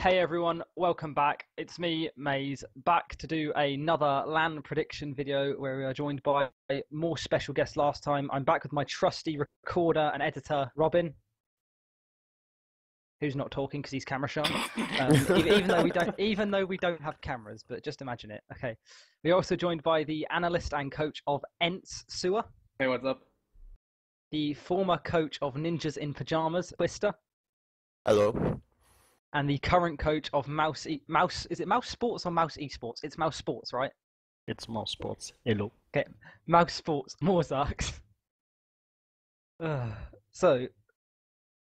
Hey everyone, welcome back. It's me, Maze, back to do another LAN prediction video where we are joined by a more special guest last time. I'm back with my trusty recorder and editor, Robin, who's not talking because he's camera shy. Even though we don't have cameras, but just imagine it. Okay. We're also joined by the analyst and coach of Ents, Sewer. Hey, what's up? The former coach of Ninjas in Pajamas, Twister. Hello. And the current coach of Mouse. Is it Mouse Sports or Mouse Esports? It's Mouse Sports, right? It's Mouse Sports. Hello. Okay, Mouse Sports, Morxzas. So,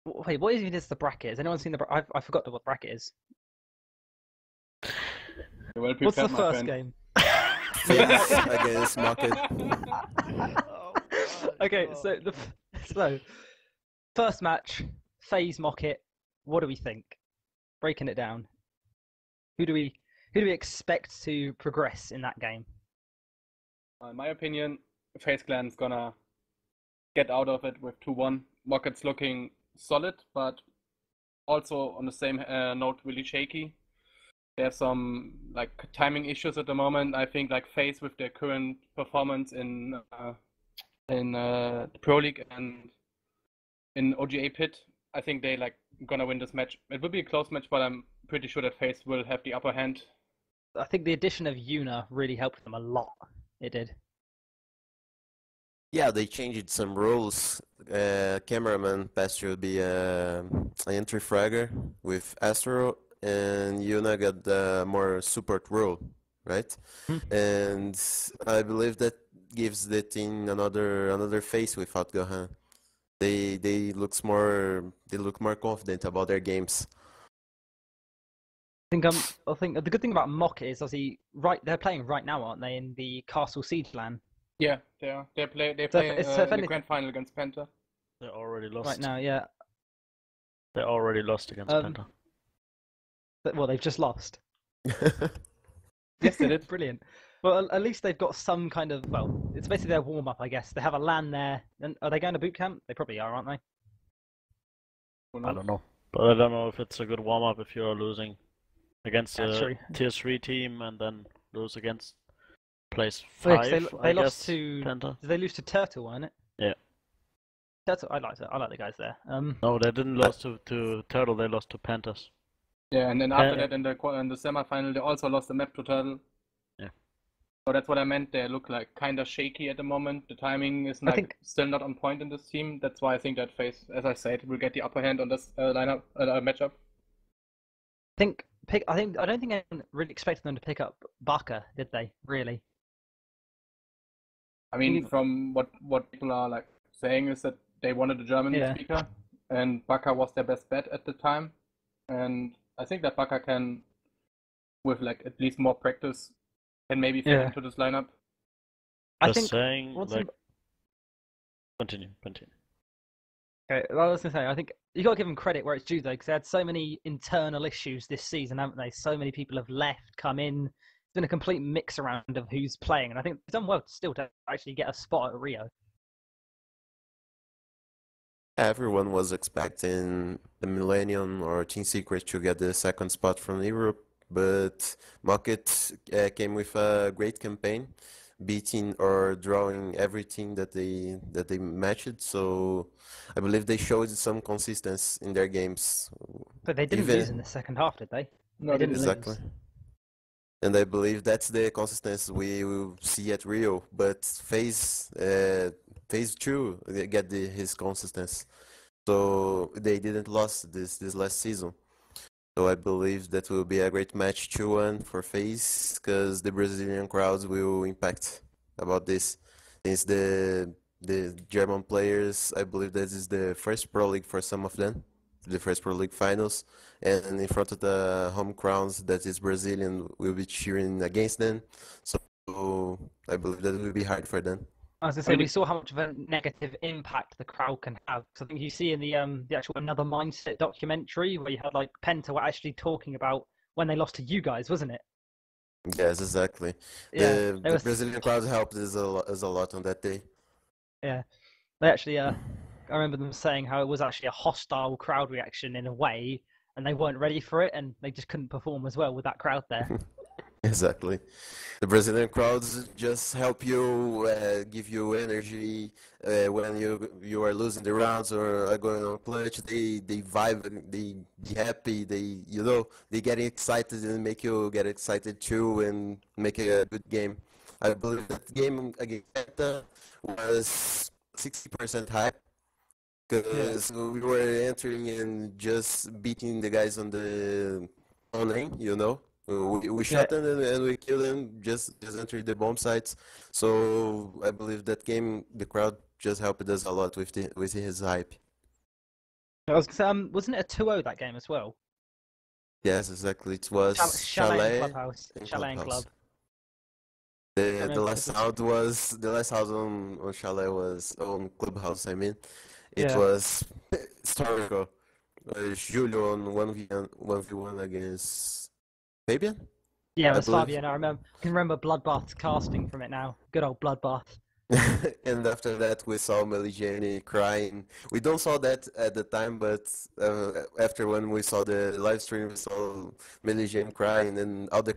wait, what even is the bracket? Has anyone seen the bracket? I forgot what the bracket is. Well What's the prepared, my first friend. game? FaZe against MOCKIT. Okay, so first match, FaZe MOCKIT. What do we think? Breaking it down, who do we expect to progress in that game? In my opinion, FaZe Clan's gonna get out of it with 2-1. MOCKIT's looking solid, but also on the same note, really shaky. There's some timing issues at the moment. I think FaZe with their current performance in the Pro League and in OGA Pit, I think they gonna win this match. It will be a close match, but I'm pretty sure that FaZe will have the upper hand. I think the addition of Yuna really helped them a lot. It did. Yeah, they changed some rules. Cameraman passed to be an entry fragger with Astro, and Yuna got the more support role, right? And I believe that gives the team another face without Gohan. They look more confident about their games. I think the good thing about MOCKIT is obviously they're playing right now, aren't they, in the Castle Siege LAN? Yeah, they are. They play in the grand final against Penta. They already lost. Right now, yeah. They already lost against Penta. Well, they've just lost. Yes, they did. Brilliant. Well, at least they've got some kind of, well, it's basically their warm-up, I guess. They have a LAN there. And are they going to boot camp? They probably are, aren't they? I don't know. But I don't know if it's a good warm-up if you're losing against a tier 3 team and then lose against place 5, they lost to Penta. Did they lose to Turtle, wasn't it? Yeah. Turtle, I like the guys there. No, they didn't lose to Turtle, they lost to Panthers. Yeah, and then after that in the semi-final they also lost the map to Turtle. Yeah. So that's what I meant. They look kind of shaky at the moment. The timing is still not on point in this team. That's why I think that FaZe, as I said, will get the upper hand on this matchup. I don't think anyone really expected them to pick up Baka, did they? Really? I mean, from what people are saying is that they wanted a German speaker, and Baka was their best bet at the time. And I think that Baka can, with at least more practice, can maybe fit into this lineup. Continue. Okay, well, I was going to say, I think you got to give them credit where it's due, though, because they had so many internal issues this season, haven't they? So many people have left, come in. It's been a complete mix around of who's playing, and I think they've done well still to actually get a spot at Rio. Everyone was expecting the Millennium or Team Secret to get the second spot from Europe, but MOCKIT came with a great campaign, beating or drawing every team that they matched. So I believe they showed some consistency in their games. But they didn't lose in the second half, did they? No, they didn't exactly. lose. And I believe that's the consistency we will see at Rio. But FaZe too get his consistency. So they didn't lose this last season. So I believe that will be a great match 2-1 for FaZe, because the Brazilian crowds will impact about this. Since the German players, I believe this is the first Pro League for some of them, the first Pro League finals, and in front of the home crowds that is Brazilian will be cheering against them. So I believe that will be hard for them. As I say, we saw how much of a negative impact the crowd can have. So I think you see in the actual Another Mindset documentary where you had Penta were actually talking about when they lost to you guys, wasn't it? Yes, exactly. Yeah, the Brazilian crowd helped us a lot on that day. Yeah, they actually I remember them saying how it was actually a hostile crowd reaction in a way, and they weren't ready for it, and they just couldn't perform as well with that crowd there. Exactly. The Brazilian crowds just help you, give you energy when you are losing the rounds or are going on clutch. They vibe, they be happy. They get excited and make you get excited too and make a good game. I believe that game against Penta was 60% hype because we were entering and just beating the guys on the on lane, We shot them and we killed them, just entered the bomb sites. So I believe that game, the crowd just helped us a lot with his hype. I was gonna say, wasn't it a 2-0 that game as well? Yes, exactly. It was Chalet and Clubhouse. Chalet and Club. The last out on Chalet was on Clubhouse. I mean, it was historical. Julio on 1v1 against Fabian? Yeah, it was Fabian. I can remember Bloodbath casting from it now. Good old Bloodbath. And after that, we saw Meligeni crying. We don't saw that at the time, but after when we saw the live stream, we saw Meligeni crying, and all the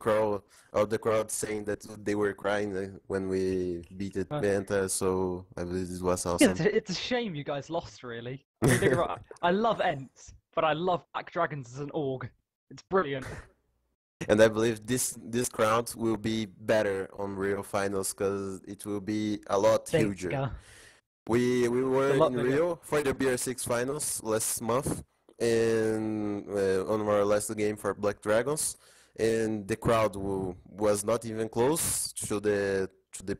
crowd saying that they were crying when we beat it Penta. So I believe this was awesome. Yeah, it's a shame you guys lost, really. I mean, I love Ents, but I love Black Dragons as an org. It's brilliant. And I believe this crowd will be better on Rio finals because it will be a lot huger. We were in Rio for the BR6 finals last month, and on our last game for Black Dragons, and the crowd was not even close to the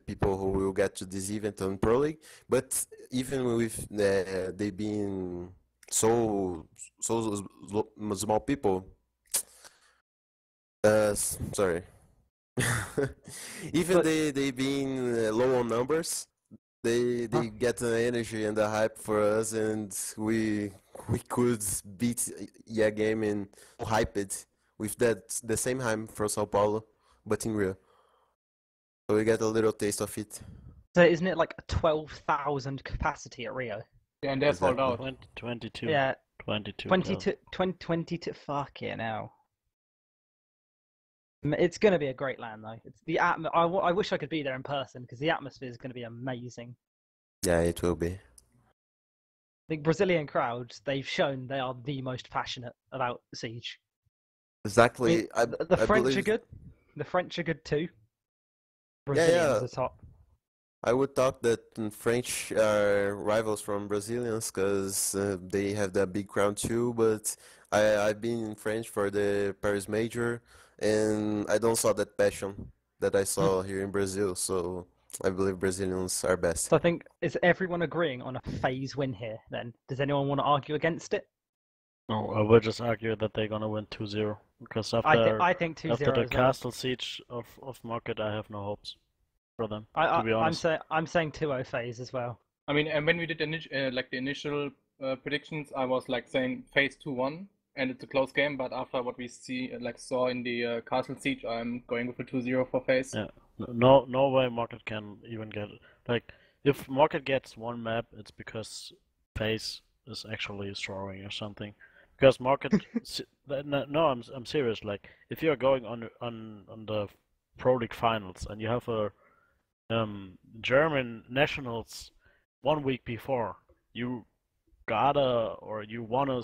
people who will get to this event on Pro League. But even with they being so small people. Sorry. Even they being low on numbers, they get the energy and the hype for us, and we could beat game and hype it with the same hype for Sao Paulo, but in Rio. So we get a little taste of it. So isn't it like a 12,000 capacity at Rio? Yeah, and they're sold out. 22. Yeah. 22. 22. Fuck it now. It's going to be a great LAN though. It's the I wish I could be there in person because the atmosphere is going to be amazing. Yeah, it will be. The Brazilian crowds, they've shown they are the most passionate about Siege. Exactly. I mean, the French are good. The French are good too. Brazilians are top. I would talk that French are rivals from Brazilians because they have that big crowd too. But I've been in French for the Paris Major, and I don't saw that passion that I saw here in Brazil. So I believe Brazilians are best. So I think, is everyone agreeing on a FaZe win here then? Does anyone want to argue against it? No, I would just argue that they're gonna win 2-0 because I think 2-0 after the as castle siege of MOCKIT, I have no hopes for them. To be honest, I'm saying 2-0 FaZe as well. I mean, and when we did the initial predictions, I was like saying FaZe 2-1, and it's a close game. But after what we saw in the castle siege, I'm going with a 2-0 for FaZe. Yeah, no way MOCKIT can even get it. Like, if MOCKIT gets one map, it's because FaZe is actually throwing or something. Because MOCKIT, no, I'm serious. Like, if you're going on the Pro League finals and you have a German nationals 1 week before, you wanna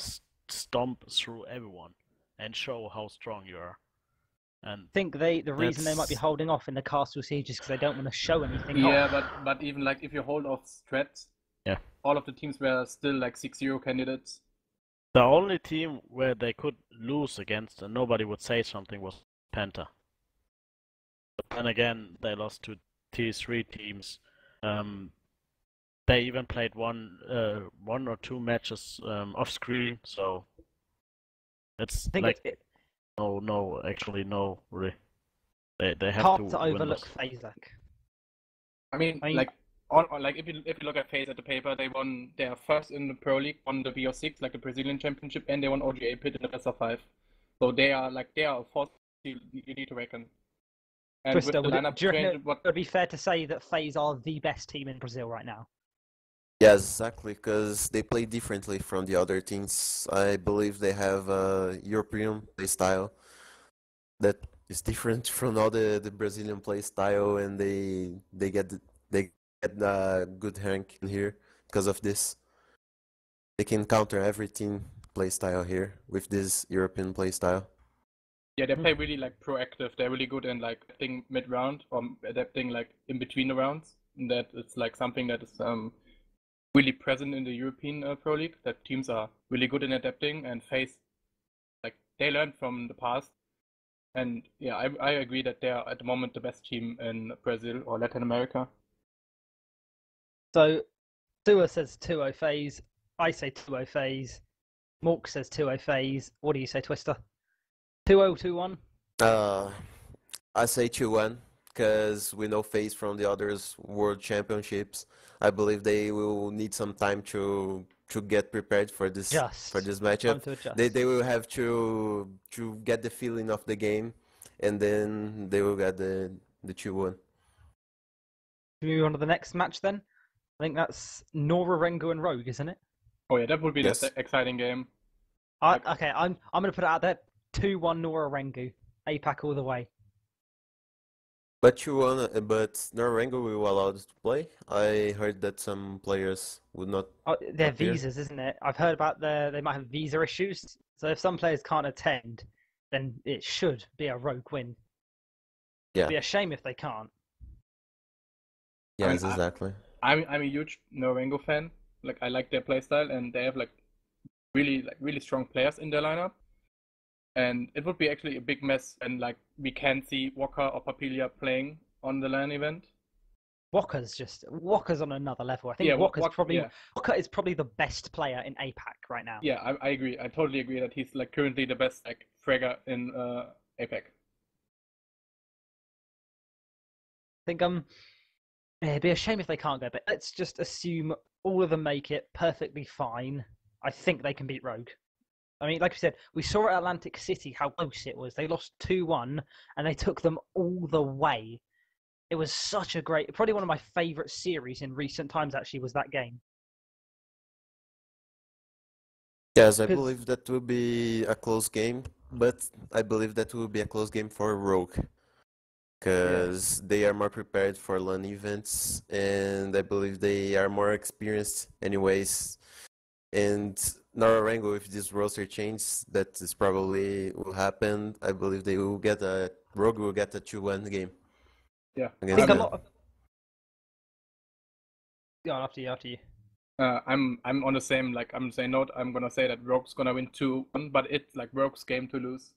stomp through everyone and show how strong you are. And I think the reason they might be holding off in the castle siege is because they don't want to show anything. Yeah, but even like if you hold off strats, yeah, all of the teams were still like 6-0 candidates. The only team where they could lose against and nobody would say something was Penta. But then again, they lost to T3 teams. They even played one or two matches off screen, so it's like actually no, really. They have hard to win overlook this. FaZe. I mean, like if you look at FaZe at the paper, they won their first in the Pro League, won the BO6, like the Brazilian Championship, and they won OGA Pit in the best of 5. So they are a force you need to reckon. And Twister, with the lineup would it be fair to say that FaZe are the best team in Brazil right now? Yes, exactly, because they play differently from the other teams. I believe they have a European play style that is different from all the Brazilian play style, and they get a good rank in here because of this. They can counter every team play style here with this European play style. Yeah, they play really like proactive. They're really good in like adapting mid round or adapting like in between the rounds. And that it's like something that is really present in the European Pro League. That teams are really good in adapting and FaZe like they learned from the past. And yeah, I agree that they are at the moment the best team in Brazil or Latin America. So, Sua says 2-0 FaZe. I say 2-0 FaZe. Mork says 2-0 FaZe. What do you say, Twister? 2-0, 2-1? I say 2-1 because we know FaZe from the others World Championships. I believe they will need some time to get prepared for this Time matchup. to adjust. They will have to get the feeling of the game, and then they will get the 2-1. Move on to the next match then. I think that's Nora, Rengo, and Rogue, isn't it? Oh yeah, that would be Yes. the exciting game. Okay, I'm gonna put it out there. 2-1 Nora, Rengo. APAC all the way. But Norengo will allow us to play. I heard that some players would not. Oh, they're appear. visas, isn't it? I've heard about they might have visa issues. So if some players can't attend, then it should be a Rogue win. Yeah. It'd be a shame if they can't. Yes, I mean, exactly. I'm a huge Norengo fan. Like I like their playstyle and they have like really strong players in their lineup. And it would be actually a big mess when like we can't see Walker or Papilia playing on the LAN event. Walker's on another level. I think Yeah, Walker is probably the best player in APAC right now. Yeah, I agree. I totally agree that he's like currently the best like fragger in APAC. I think it'd be a shame if they can't go, but let's just assume all of them make it perfectly fine. I think they can beat Rogue. I mean, like I said, we saw at Atlantic City how close it was. They lost 2-1 and they took them all the way. It was such a probably one of my favourite series in recent times actually was that game. Yes, I believe that will be a close game, but I believe that will be a close game for Rogue. Because they are more prepared for LAN events, and I believe they are more experienced anyways. And Norengo, if this roster changes, that is probably will happen. I believe Rogue will get a 2-1 game. Yeah. I think a lot of... Yeah, after you. I'm on the same note. I'm gonna say that Rogue's gonna win 2-1, but it's like Rogue's game to lose.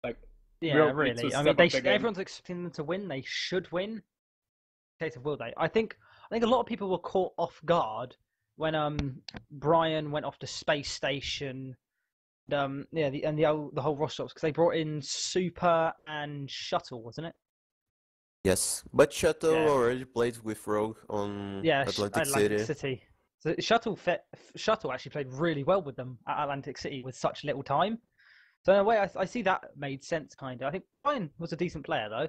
Like yeah, Rogue really. I mean, everyone's expecting them to win. They should win. In case of will they? I think a lot of people were caught off guard when Brian went off to space station. The whole roster because they brought in Super and Shuttle, wasn't it? Yes, but Shuttle already played with Rogue on Atlantic City. So Shuttle actually played really well with them at Atlantic City with such little time. So in a way, I see that made sense, kind of. I think Brian was a decent player, though.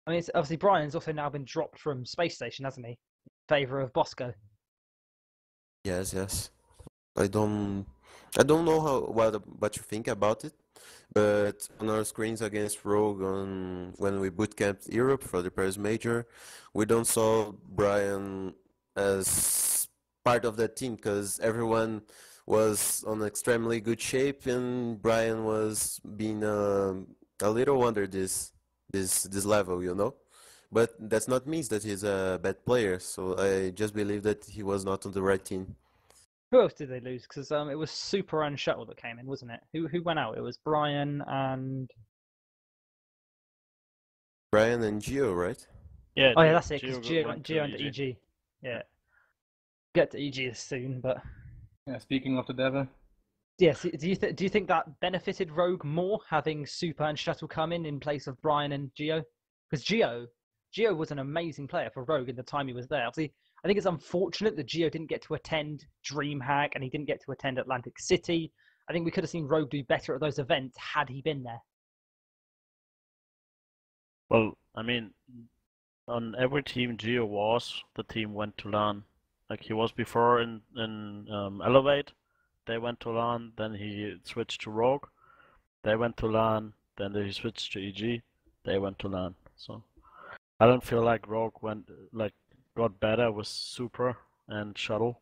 I mean, obviously Brian's also now been dropped from Space Station, hasn't he? In favour of Bosco. Yes. I don't know what you think about it, but on our screens against Rogue when we bootcamped Europe for the Paris Major, we don't saw Brian as part of that team because everyone was on extremely good shape and Brian was being a little under this level, you know. But that's not means that he's a bad player. So I just believe that he was not on the right team. Who else did they lose? Because it was Super and Shuttle that came in, wasn't it? Who went out? It was Brian and Gio, right? Yeah. Oh yeah, that's it. Because Gio Gio and EG. Yeah. Get to EG soon, but yeah. Speaking of the devil. Yes. Do you think that benefited Rogue more having Super and Shuttle come in place of Brian and Gio? Because Gio was an amazing player for Rogue in the time he was there. Obviously, I think it's unfortunate that Gio didn't get to attend DreamHack and he didn't get to attend Atlantic City. I think we could have seen Rogue do better at those events had he been there. Well, I mean, on every team Gio was, the team went to LAN. Like he was before in Elevate. They went to LAN, then he switched to Rogue. They went to LAN, then he switched to EG. They went to LAN. So I don't feel like Rogue got better with Super and Shuttle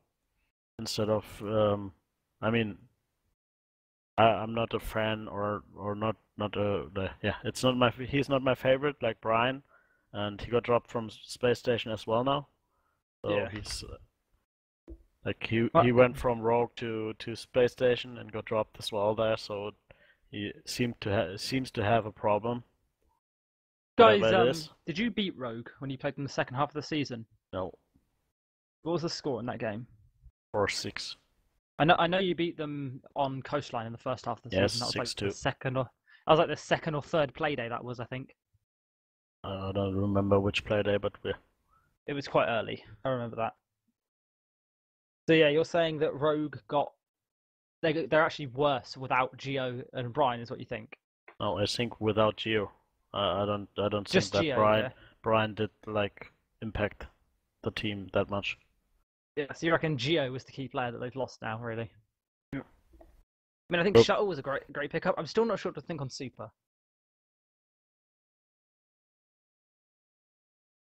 instead of I mean I'm not a fan or not it's not my he's not my favorite like Brian, and he got dropped from Space Station as well now. So Yeah. he's like he went from Rogue to Space Station and got dropped as well there. So he seems to have a problem. Whatever it Guys, is. did you beat Rogue when you played in the second half of the season? No, What was the score in that game? 4-6. I know you beat them on Coastline in the first half of the Yes, season. That was 6-2. like the second or that was like the second or third play day. That was, I think. I don't remember which play day, but It was quite early. I remember that. So yeah, you're saying that Rogue they're actually worse without Geo and Brian, is what you think? no, I think without Geo, I don't Just think that Geo, Brian yeah. Brian did like impact the team that much. Yeah, so you reckon Geo was the key player that they've lost now, really? Yeah. I mean, I think Nope. Shuttle was a great pickup. I'm still not sure what to think on Super.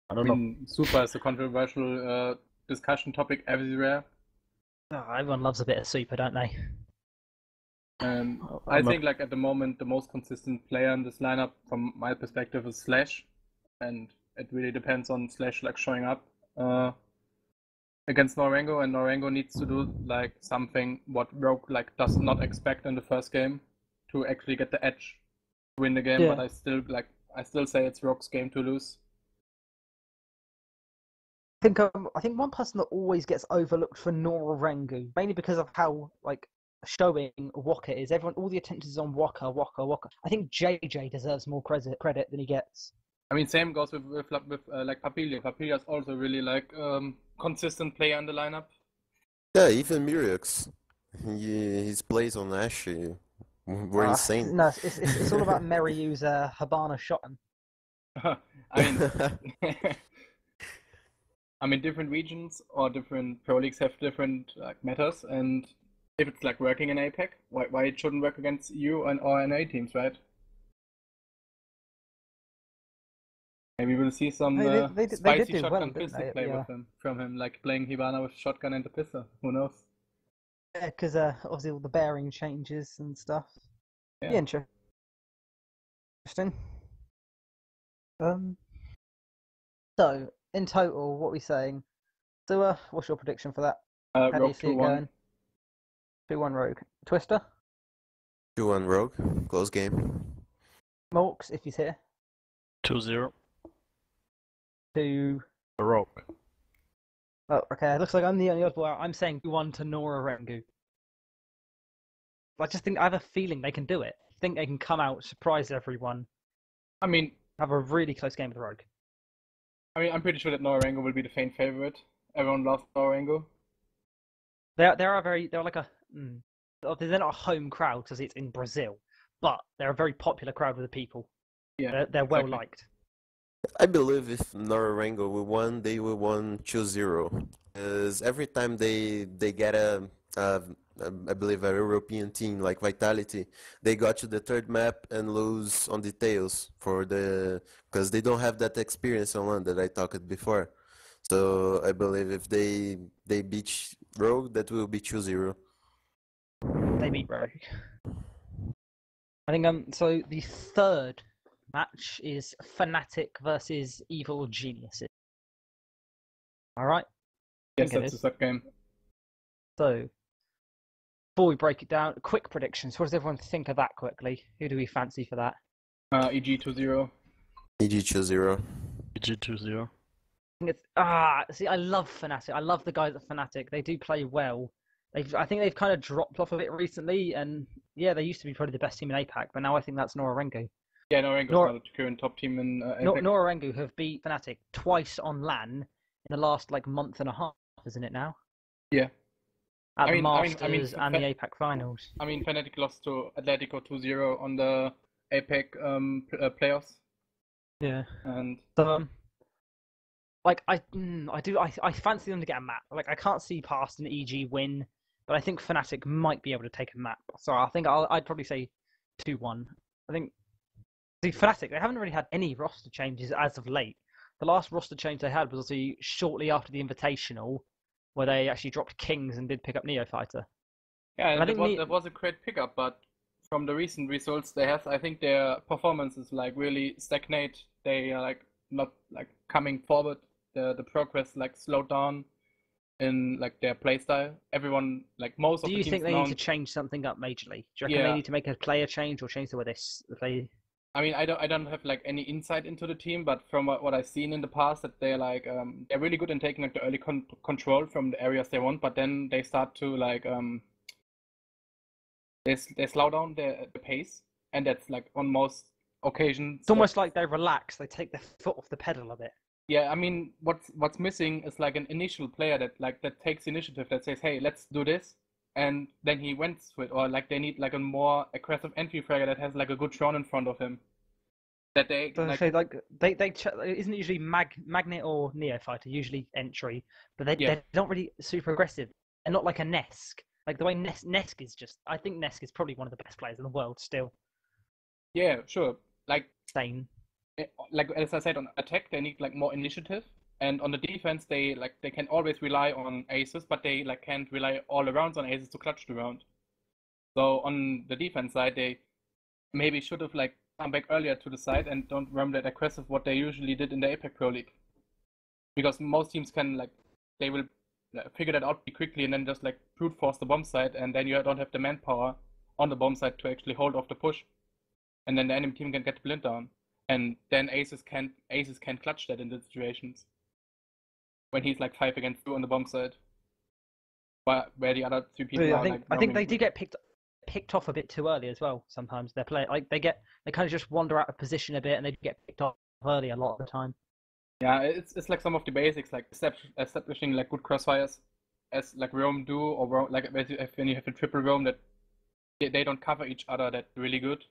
I I don't know. mean, Super is a controversial discussion topic everywhere. Oh, everyone loves a bit of Super, don't they? I think like at the moment the most consistent player in this lineup from my perspective is Slash, and it really depends on Slash like showing up against Norengo, and Norengo needs to do like something what Rogue like does not expect in the first game to actually get the edge to win the game. Yeah. But I still say it's Rogue's game to lose. I think one person that always gets overlooked for Nora Rengu, mainly because of how like showing Waka is. All the attention is on Waka. I think JJ deserves more credit than he gets. I mean, same goes with like Papilia. Papilia is also really like consistent player in the lineup. Yeah, even Muriox. His plays on Ash were insane. No, it's all about Merryu's Habana shotgun. I mean, I mean, different regions or different pro leagues have different like metas, and if it's like working in APAC, why it shouldn't work against you and or NA teams, right? Maybe we'll see some They did spicy do well, shotgun didn't pistol they? play Yeah. from him, like playing Hibana with shotgun and the pistol. Who knows? Yeah, because obviously all the bearing changes and stuff. Yeah. Yeah, interesting. So in total, what are we saying? So, what's your prediction for that? How do you Rogue see it 2-1. going? 2-1 Rogue. Twister? 2-1 Rogue, close game. Morx, if he's here. 2-0 To Rogue. oh, okay. It looks like I'm the only oddball out. I'm saying 2-1 to Nora Rengu. I just think I have a feeling they can do it. I think they can come out, surprise everyone, I mean, have a really close game with Rogue. I'm pretty sure that Norengo will be the faint favorite. Everyone loves Norengo. They're like a they're not a home crowd because it's in Brazil, but they're a very popular crowd with the people. Yeah, They're well exactly. liked. I believe if Norengo will win, they will win 2-0. Because every time they get I believe a European team like Vitality, they got to the third map and lose on details because they don't have that experience on land that I talked before. So I believe if they beat Rogue, that will be 2-0. They beat Rogue. I think so the third match is FNATIC versus Evil Geniuses. Alright? Yes, think it that's a is. sub game. So before we break it down, quick predictions. What does everyone think of that quickly? Who do we fancy for that? EG 2-0. EG 2-0. EG 2-0. See, I love FNATIC. I love the guys at FNATIC. They do play well. I think they've kind of dropped off a bit recently, and yeah, they used to be probably the best team in APAC, but now I think that's Nora Rengo. Yeah, Norengo's not the current top team in APAC. Nora Rengo have beat FNATIC twice on LAN in the last like month and a half, isn't it now? Yeah. At I the mean, Masters and the APAC finals. I mean, FNATIC lost to Atletico 2-0 on the APAC playoffs. Yeah. And So like I fancy them to get a map. Like I can't see past an EG win, but I think FNATIC might be able to take a map. So I think I'd probably say 2-1. I think the FNATIC, they haven't really had any roster changes as of late. The last roster change they had was obviously shortly after the Invitational, where they actually dropped Kings and did pick up Neophyter. Yeah, And I that think that was a great pickup, but from the recent results they have, I think their performance is like really stagnate. They are like not like coming forward. The progress like slowed down in like their playstyle. Everyone, like most of Do the you teams think they now, need to change something up majorly? Do you reckon they yeah. need to make a player change or change the way they play? I mean, I don't have like any insight into the team, but from what I've seen in the past, that they're like they're really good in taking like the early control from the areas they want, but then they start to like they slow down the pace, and that's like on most occasions. It's almost like they relax. They take their foot off the pedal a bit. Yeah, I mean, what's missing is like an initial player that takes initiative, that says, "Hey, let's do this," and then he went to it. Or like they need like a more aggressive entry fragger that has like a good drone in front of him. That they So like, isn't it usually Magnet or Neophyter usually entry, but yeah, they're not really super aggressive. They're not like a Nesk. Like the way Nesk is just. I think Nesk is probably one of the best players in the world still. yeah, sure. Like Sane. like as I said, on attack they need like more initiative, and on the defense they can always rely on aces, but they like can't rely all around on aces to clutch the round. So on the defense side, they maybe should have like come back earlier to the side and don't run that aggressive what they usually did in the APAC Pro League, because most teams can like they will figure that out pretty quickly and then just like brute force the bomb side, and then you don't have the manpower on the bomb side to actually hold off the push, and then the enemy team can get blind down, and then aces can't clutch that in the situations when he's like 5 against 2 on the bomb side, but where the other 3 people are like I think they roaming. do get picked off a bit too early as well. Sometimes they play like they kind of just wander out of position a bit and they get picked off early a lot of the time. Yeah, it's like some of the basics, like establishing like good crossfires, as like Rome do, or like when you have a triple Rome that they don't cover each other that really good,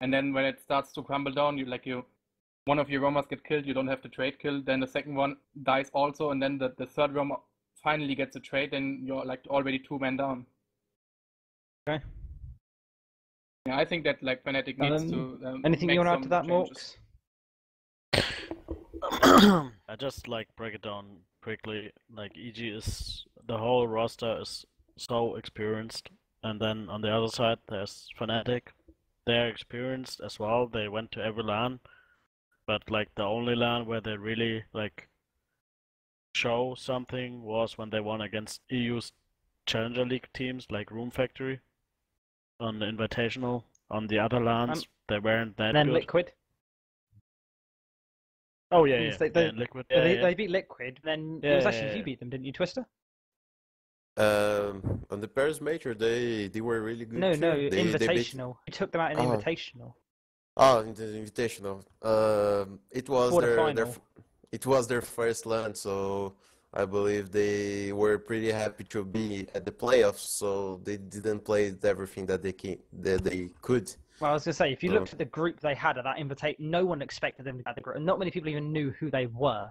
and then when it starts to crumble down, one of your Romas get killed, you don't have the trade kill, then the second one dies also, and then the third Roma finally gets a trade, then you're like already 2 men down. Okay. Yeah, I think that like FNATIC needs to anything make you want to add some to that, changes. Morx? I just like break it down quickly. Like EG is the whole roster is so experienced, and then on the other side there's FNATIC. They're experienced as well. They went to every LAN, but like the only LAN where they really like show something was when they won against EU's Challenger League teams like Room Factory on the Invitational. On the other LANs, they weren't that then good. Liquid. Oh yeah, Yes, yeah. they, Liquid. they beat Liquid. Then it was actually you beat them, didn't you, Twister? On the Paris Major, they were really good No, too. no, They beat. Invitational. You took them out in Oh. Invitational. Oh, in the Invitational. It was their first LAN, so I believe they were pretty happy to be at the playoffs. So they didn't play everything that they could. Well, I was gonna say, if you looked at the group they had at that invitation, no one expected them to have the group, and not many people even knew who they were.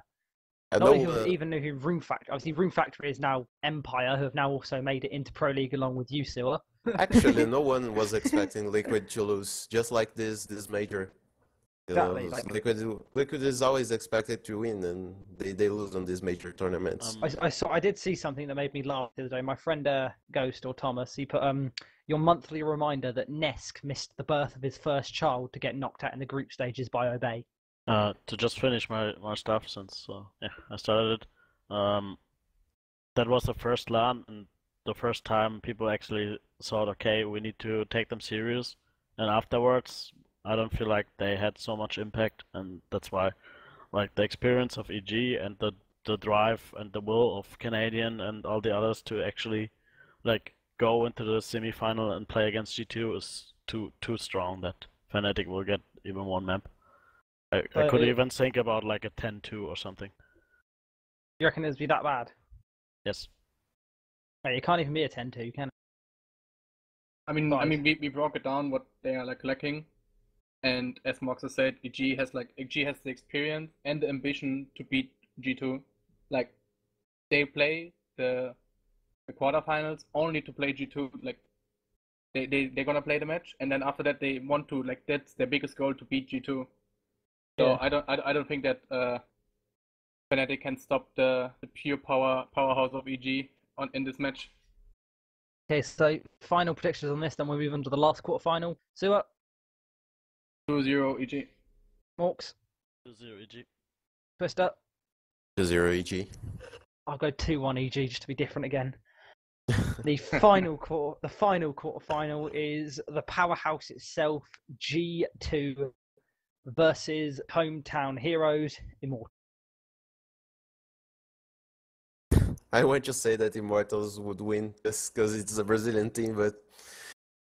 Not many people even knew who Room Factory. Obviously, Room Factory is now Empire, who have now also made it into Pro League along with you, Sewer. Actually, no one was expecting Liquid to lose, just like this major. Exactly, Liquid is always expected to win, and they lose on these major tournaments. I did see something that made me laugh the other day. My friend Ghost or Thomas, he put your monthly reminder that Nesk missed the birth of his first child to get knocked out in the group stages by Obey. To just finish my stuff, since I started it. That was the first LAN, and the first time people actually thought, okay, we need to take them serious. And afterwards, I don't feel like they had so much impact, and that's why, like, the experience of EG and the drive and the will of Canadian and all the others to actually, like, go into the semi-final and play against G2 is too strong that FNATIC will get even one map. I could even think about like a 10-2 or something. You reckon it'd be that bad? Yes. It can't even be a 10-2, can it? I mean, we broke it down what they are like lacking, and as Morxzas said, EG has the experience and the ambition to beat G2. Like, they play the quarterfinals only to play G2. Like, they're gonna play the match, and then after that they want to, like, that's their biggest goal, to beat G2. So Yeah. I don't think that FNATIC can stop the pure powerhouse of EG in this match. Okay, so final predictions on this, then we'll move on to the last quarterfinal. So, 2-0 EG. Morx, 2-0 EG. Twister, 2-0 EG. I'll go 2-1 EG just to be different again. The final quarterfinal is the powerhouse itself, G2 versus hometown heroes, Immortals. I want to say that Immortals would win just because it's a Brazilian team, but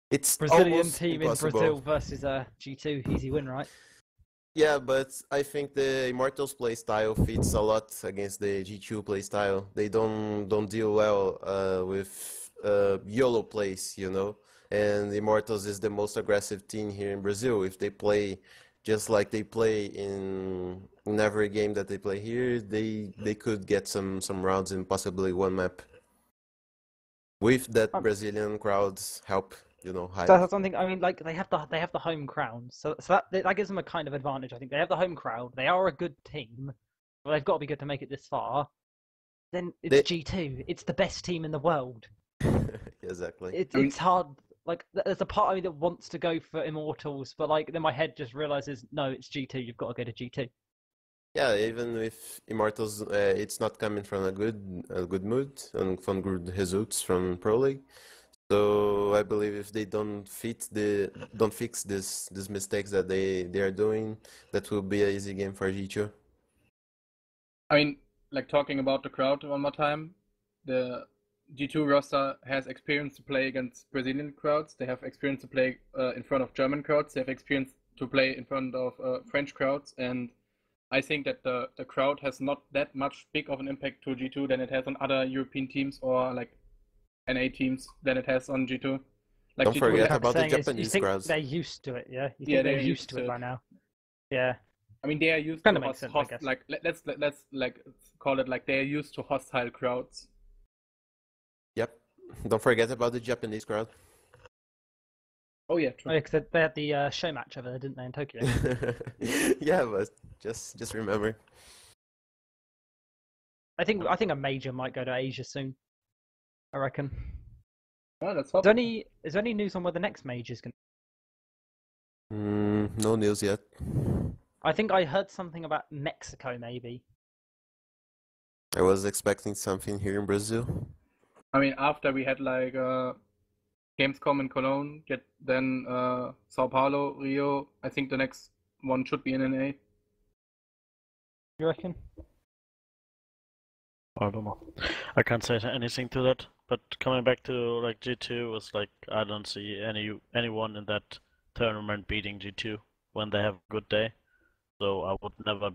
it's Brazilian almost team impossible. in Brazil versus G2, easy win, right? Yeah, but I think the Immortals play style fits a lot against the G2 play style. They don't deal well with YOLO plays, you know. And Immortals is the most aggressive team here in Brazil. If they play just like they play in every game that they play here, they could get some rounds and possibly one map. With that Brazilian crowd's help, you know, hype. So that's something. I mean, like they have the home crowd, so that gives them a kind of advantage. I think they have the home crowd. They are a good team. Well, they've got to be good to make it this far. Then it's G2. It's the best team in the world. Exactly. It's hard. Like there's a part of me that wants to go for Immortals, but like then my head just realizes no, it's G2. You've got to go to G2. Yeah, even with Immortals, it's not coming from a good mood and from good results from Pro League. So I believe if they don't fix these mistakes that they are doing, that will be an easy game for G2. I mean, like talking about the crowd one more time, the G2 roster has experience to play against Brazilian crowds. They have experience to play in front of German crowds. They have experience to play in front of French crowds, and I think that the crowd has not that much big of an impact to G2 than it has on other European teams or like NA teams than it has on G2. Like Don't G2 forget has, about the You Japanese think crowds. they're used to it, yeah? You think Yeah, they're used to it by now? Yeah. I mean, they are used Kinda to makes sense, I guess. like let's like call it like they are used to hostile crowds. Yep. Don't forget about the Japanese crowd. Oh yeah, true. Oh, yeah, because they had the show match over there, didn't they, in Tokyo? Yeah, but just remember. I think a major might go to Asia soon. I reckon. Oh, that's hope. Is there any news on where the next major's going? No news yet. I think I heard something about Mexico, maybe. I was expecting something here in Brazil. I mean, after we had like Gamescom in Cologne, then Sao Paulo, Rio, I think the next one should be in NA. You reckon? I don't know. I can't say anything to that. But coming back to like G2 was like I don't see anyone in that tournament beating G2 when they have a good day. So I would never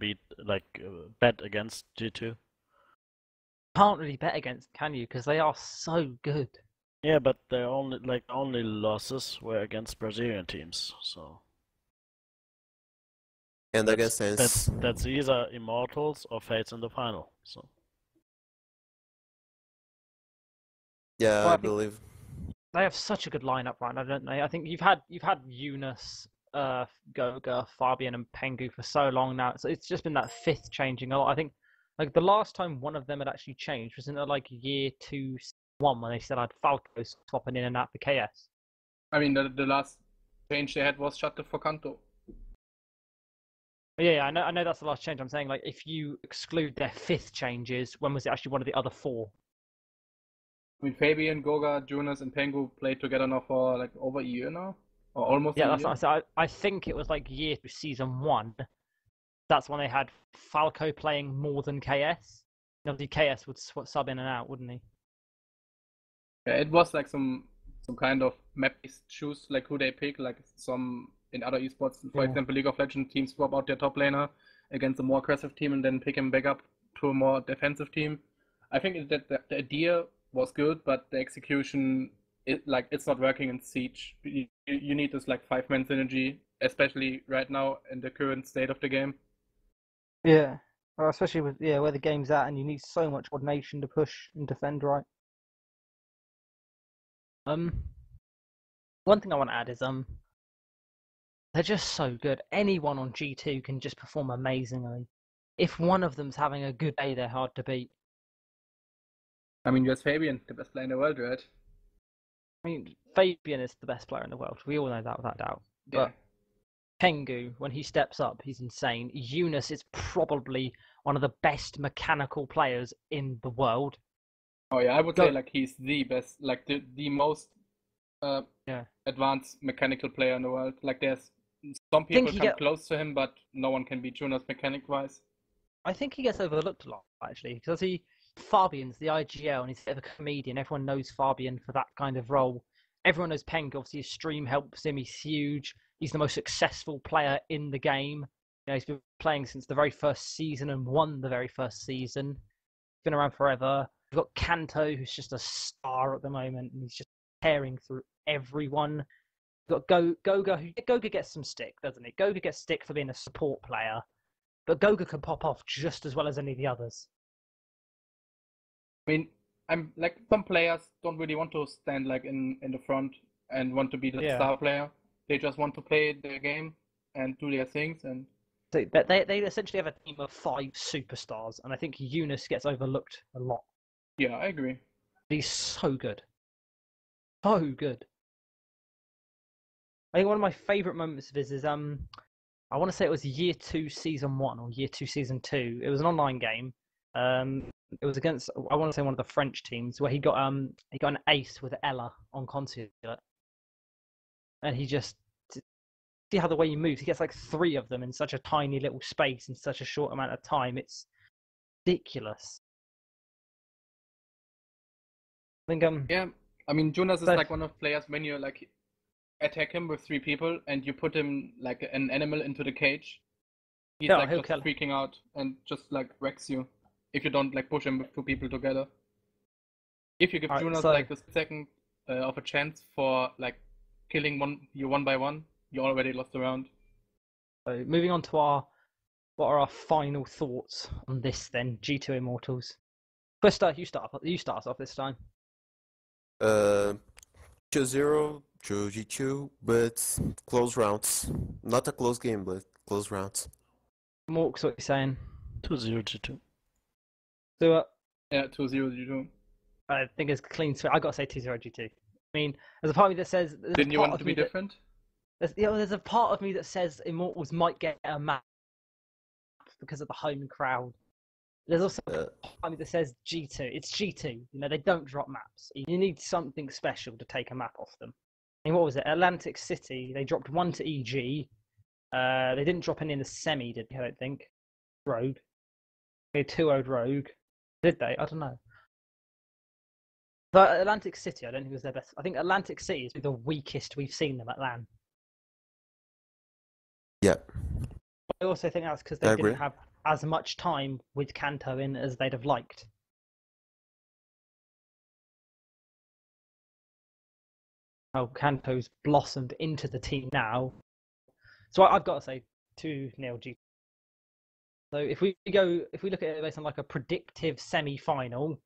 bet against G2. Can't really bet against, can you? Because they are so good. Yeah, but their only losses were against Brazilian teams. So. And against Sense. That's either Immortals or FaZe in the final. So. Yeah, Well, I believe they have such a good lineup right now, don't they? I think you've had Eunice, Goga, Fabian, and Pengu for so long now. So it's just been that fifth changing a lot. I think like the last time one of them had actually changed was in like year 2-1 when they still had Falco swapping in and out for KS. I mean, the last change they had was Shutter for Kanto. Yeah, I know that's the last change. I'm saying like if you exclude their fifth changes, when was it actually one of the other four? I mean, Fabian, Goga, Jonas, and Pengu played together now for like over a year now, or almost. Yeah, a that's year. what I said. I think it was like year 2, season 1. That's when they had Falco playing more than KS. Obviously, KS would sub in and out, wouldn't he? Yeah, it was like some kind of map-based choose, like who they pick, like some in other esports. For example, League of Legends teams swap out their top laner against a more aggressive team and then pick him back up to a more defensive team. I think that the idea was good, but the execution, it's not working in Siege. You need this like 5-man synergy, especially right now in the current state of the game. Yeah. Well, especially with where the game's at, and you need so much coordination to push and defend right. One thing I want to add is they're just so good. Anyone on G2 can just perform amazingly. If one of them's having a good day, they're hard to beat. I mean, there's Fabian, the best player in the world, right? I mean, Fabian is the best player in the world. We all know that without doubt. Yeah. But Pengu, when he steps up, he's insane. Eunice is probably one of the best mechanical players in the world. Oh yeah, I would say like he's the best, like the most advanced mechanical player in the world. Like there's some people come close to him, but no one can beat Jonas mechanic-wise. I think he gets overlooked a lot, actually, because Fabian's the IGL and he's a bit of a comedian. Everyone knows Fabian for that kind of role. Everyone knows Pengu. Obviously, his stream helps him. He's huge. He's the most successful player in the game. You know, he's been playing since the very first season and won the very first season. He's been around forever. We've got Kanto, who's just a star at the moment, and he's just tearing through everyone. We've got Goga. Goga gets some stick, doesn't he? Goga gets stick for being a support player, but Goga can pop off just as well as any of the others. I mean, I'm like some players don't really want to stand like in the front and want to be the star player. They just want to play their game and do their things. And they essentially have a team of 5 superstars, and I think Eunice gets overlooked a lot. Yeah, I agree. He's so good. So good. I think one of my favourite moments of his is I want to say it was Year 2 Season 1 or Year 2 Season 2. It was an online game. It was against, I want to say, one of the French teams where he got an ace with Ella on Consulate, and he just see how the way he moves. He gets like 3 of them in such a tiny little space in such a short amount of time. It's ridiculous. I think yeah, I mean Jonas is like one of the players when you like attack him with 3 people and you put him like an animal into the cage. He's like just freaking out and just like wrecks you if you don't like push him with 2 people together. If you give Jonas like a second of a chance for like killing you one by one, you already lost the round. So moving on to what are our final thoughts on this then, G2 Immortals. Questa, you start us off this time. 2-0 to G2, but close rounds. Not a close game, but close rounds. Morx, what are you saying? 2-0 G2. Stuart? Yeah, 2-0 G2. I think it's clean sweep. I gotta say 2-0 G2. I mean, there's a part of me that says... Didn't you want it to be different? There's a part of me that says Immortals might get a map because of the home crowd. There's also a part of me that says G2. It's G2. You know, they don't drop maps. You need something special to take a map off them. I mean, what was it? Atlantic City, they dropped 1 to EG. They didn't drop any in the semi, did they? I don't think. Rogue. They 2-0'd Rogue. Did they? I don't know. But Atlantic City, I don't think was their best. I think Atlantic City is the weakest we've seen them at LAN. Yeah. I also think that's because they didn't have as much time with Kanto in as they'd have liked. How Kanto's blossomed into the team now. So I've got to say 2-0 G. So if we look at it based on like a predictive semi-final,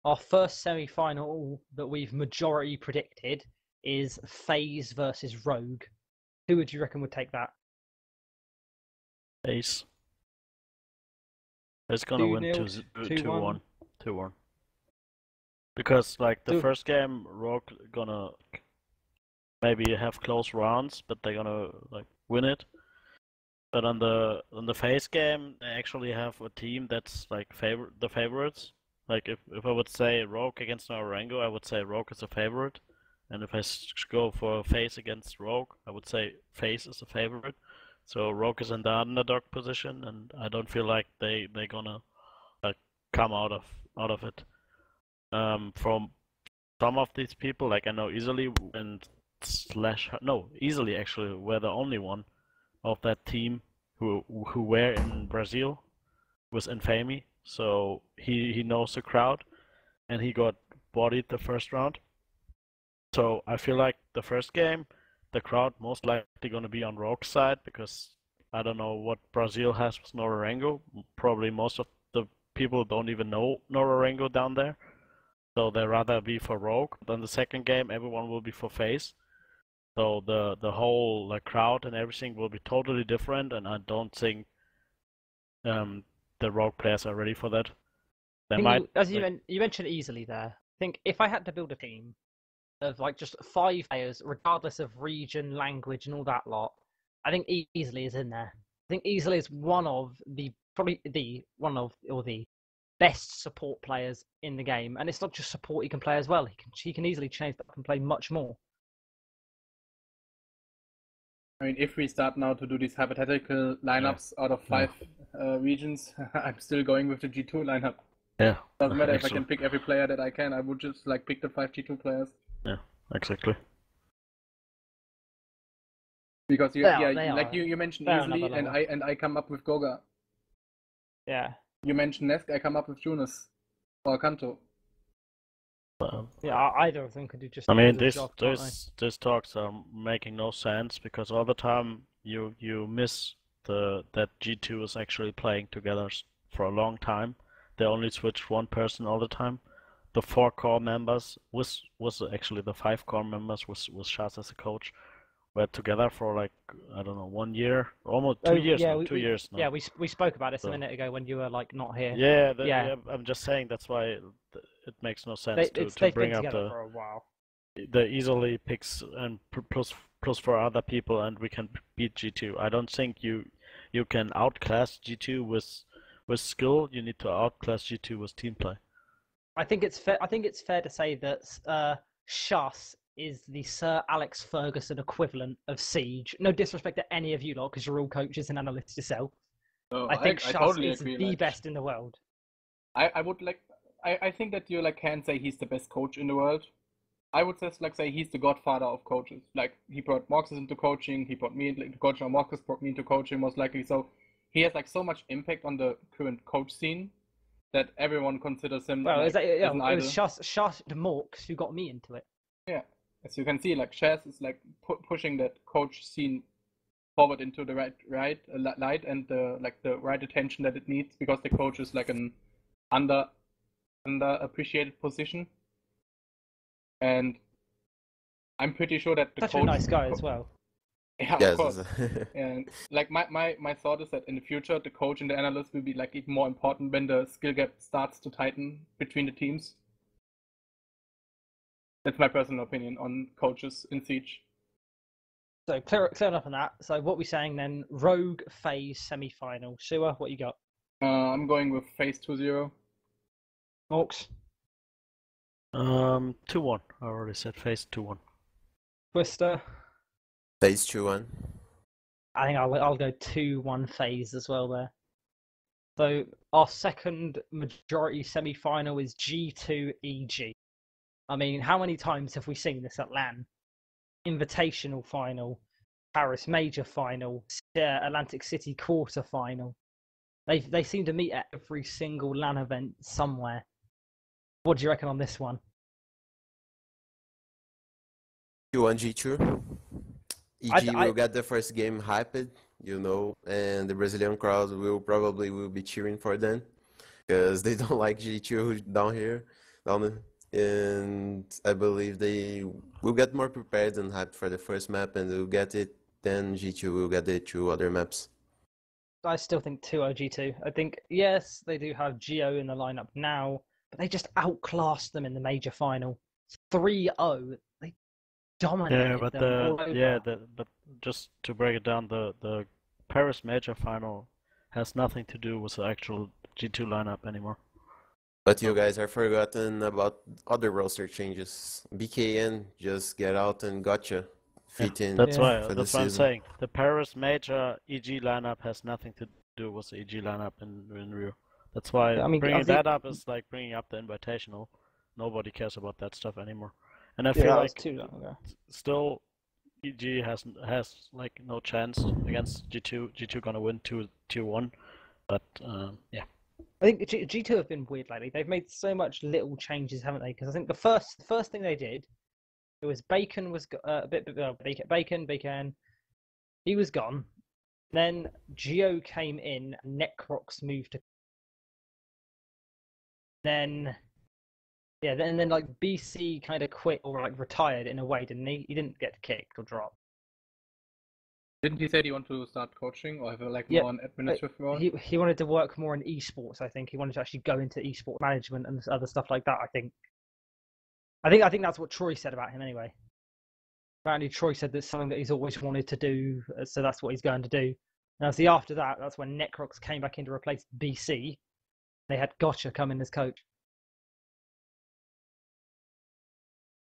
our first semi-final that we've majority predicted is FaZe versus Rogue. Who would you reckon would take that? FaZe. It's gonna win 2-1. 2-1. Because like the first game, Rogue gonna maybe have close rounds, but they're gonna like win it. But on the FaZe game, they actually have a team that's like the favorites. Like if I would say Rogue against Nora Rengo, I would say Rogue is a favorite. And if I go for FaZe against Rogue, I would say FaZe is a favorite. So Rogue is in the underdog position, and I don't feel like they're gonna come out of it. From some of these people, like I know easily easily actually we're the only one of that team who were in Brazil was Infamy. So he knows the crowd, and he got bodied the first round. So I feel like the first game, the crowd most likely going to be on Rogue's side because I don't know what Brazil has with Nora Rengo. Probably most of the people don't even know Nora Rengo down there. So they rather be for Rogue. Then the second game, everyone will be for FaZe. So the whole like crowd and everything will be totally different, and I don't think the Rogue players are ready for that. They might, you mentioned easily there. I think if I had to build a team of like just 5 players, regardless of region, language, and all that lot, I think easily is in there. I think easily is one of the best support players in the game, and it's not just support he can play as well. He can easily change that and play much more. I mean, if we start now to do these hypothetical lineups out of 5 regions, I'm still going with the G2 lineup. Yeah. Doesn't matter if I can pick every player that I can. I would just like pick the 5 G2 players. Yeah, exactly. Because you mentioned easily, and I come up with Goga. Yeah. You mentioned Nesk, I come up with Jonas or Kanto. Yeah, either of them could do just. I mean, these talks are making no sense because all the time you miss that G2 is actually playing together for a long time. They only switch one person all the time. The 4 core members was actually the 5 core members with Shaz as a coach were together for like, I don't know, 1 year, almost 2 years now. 2 years now. Yeah, we spoke about this a minute ago when you were like not here. Yeah, I'm just saying that's why it makes no sense to bring up for a while. The easily picks and plus for other people, and we can beat G2. I don't think you can outclass G2 with skill. You need to outclass G2 with team play. I think it's fair to say that Shas is the Sir Alex Ferguson equivalent of Siege. No disrespect to any of you lot, because you're all coaches and analysts yourself. I think Shas totally is the best in the world. I would like. I think that you can say he's the best coach in the world. I would just say he's the godfather of coaches. Like, he brought Morxzas into coaching, he brought me into coaching, or Morxzas brought me into coaching most likely. So he has so much impact on the current coach scene that everyone considers him as an idol. It was Shas the Morx who got me into it. Yeah, as you can see, Shaz is pushing that coach scene forward into the right light and the right attention that it needs, because the coach is an underappreciated position. And I'm pretty sure that the coach... Such a nice guy as well. Yeah, yes, of course. And my thought is that in the future, the coach and the analyst will be even more important when the skill gap starts to tighten between the teams. That's my personal opinion on coaches in Siege. So clear enough on that. So what we're saying then, Rogue FaZe semi-final. Shua, what you got? I'm going with FaZe 2-0. Morx? 2-1. I already said FaZe 2-1. Twister? FaZe 2-1. I think I'll go 2-1 FaZe as well there. So our second majority semi-final is G2 EG. I mean, how many times have we seen this at LAN? Invitational final, Paris Major final, Atlantic City quarter final. They seem to meet at every single LAN event somewhere. What do you reckon on this one? 2-1 G2. EG will get the first game hyped, and the Brazilian crowd will probably be cheering for them because they don't like G2 down here. And I believe they will get more prepared and hyped for the first map, and they'll get it. Then G2 will get the 2 other maps. I still think 2-0 G2. I think, yes, they do have Geo in the lineup now, but they just outclassed them in the major final. 3-0. They dominated them. But just to break it down, the Paris major final has nothing to do with the actual G2 lineup anymore. But you guys are forgotten about other roster changes. BKN just get out and gotcha. Fit in. That's why I'm saying. The Paris major EG lineup has nothing to do with the EG lineup in Rio. That's why bringing that up is like bringing up the invitational. Nobody cares about that stuff anymore. And I feel like still EG has no chance against G2. G2 gonna win 2-1. But yeah. I think G2 have been weird lately. They've made so much little changes, haven't they? Because I think the first thing they did, it was Bacon was Bacon. He was gone. Then Geo came in, and Necrox moved to. Then, yeah, then like BC kind of quit or like retired in a way, didn't he? He didn't get kicked or dropped. Didn't he say he want to start coaching or have like Yeah, more an administrative role? He wanted to work more in esports. I think he wanted to actually go into esports management and other stuff like that. I think that's what Troy said about him anyway. Apparently, Troy said that's something that he's always wanted to do, so that's what he's going to do. Now, see, after that, that's when Necrox came back in to replace BC. They had Gotcha come in as coach.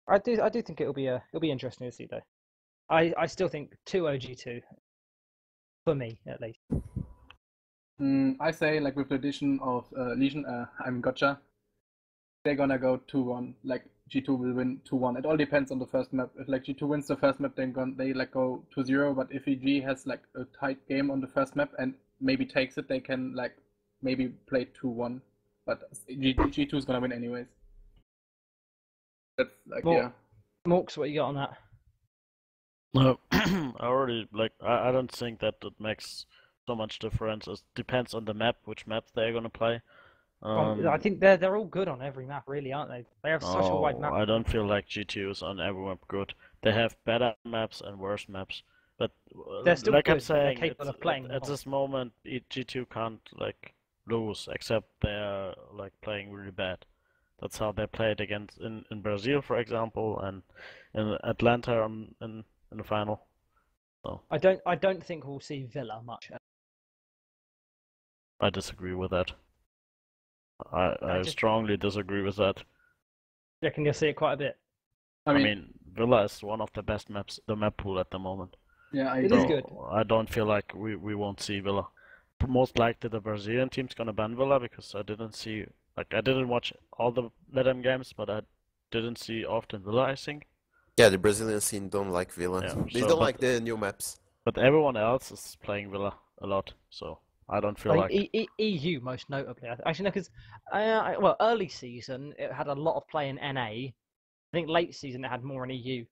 I do think it'll be interesting to see though. I still think 2-0 G2 for me at least. I say like with the addition of Legion, Gotcha, they're gonna go 2-1. Like G2 will win 2-1. It all depends on the first map. If like G2 wins the first map, then they like go 2-0. But if EG has like a tight game on the first map and maybe takes it, they can like maybe play 2-1. But G2 is gonna win anyways. That's like yeah. Morx, what you got on that? No, I don't think that it makes so much difference. It depends on the map, which maps they're gonna play. I think they're all good on every map, really, aren't they? They have such a wide map. I don't feel like G2 is on every map good. They have better maps and worse maps, but they're still like good. I'm saying, they're capable of playing at this moment, G2 can't like lose, except they're like playing really bad. That's how they played against in Brazil, for example, and in Atlanta in the final. So I don't think we'll see Villa much. I disagree with that. I strongly disagree with that. You reckon you'll see it quite a bit? I mean Villa is one of the best maps, the map pool at the moment. Yeah, it is good. I don't feel like we won't see Villa. Most likely the Brazilian team's gonna ban Villa because I didn't watch all the LATAM games, but I didn't see often Villa, I think. Yeah, the Brazilian scene don't like Villa. Yeah, They don't like the new maps. But everyone else is playing Villa a lot, so I don't feel like EU most notably. Actually, no, because early season it had a lot of play in NA. I think late season it had more in EU.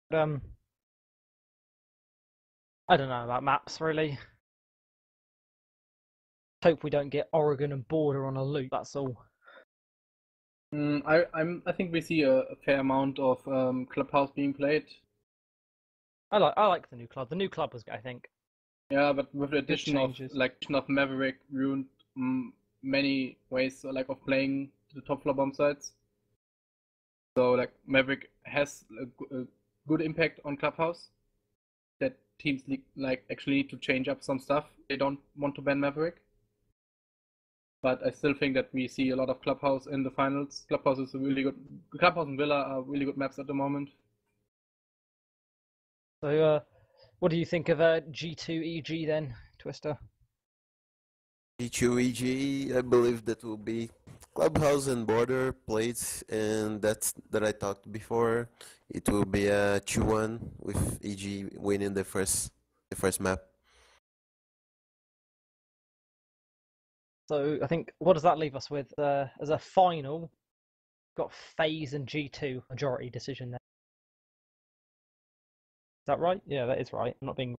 But, I don't know about maps really. Hope we don't get Oregon and Border on a loop. That's all. I think we see a fair amount of Clubhouse being played. I like the new club. The new club was good, I think. Yeah, but with the addition of Maverick ruined many ways like of playing the top floor bomb sites. So like Maverick has a good impact on Clubhouse. That teams like actually need to change up some stuff. They don't want to ban Maverick. But I still think that we see a lot of Clubhouse in the finals. Clubhouse and Villa are really good maps at the moment. So, what do you think of G2 EG then, Twister? G2 EG, I believe that will be Clubhouse and Border played, and that I talked before. It will be a 2-1 with EG winning the first map. So I think, what does that leave us with as a final? Got FaZe and G2 majority decision there. Is that right? Yeah, that is right. I'm not being.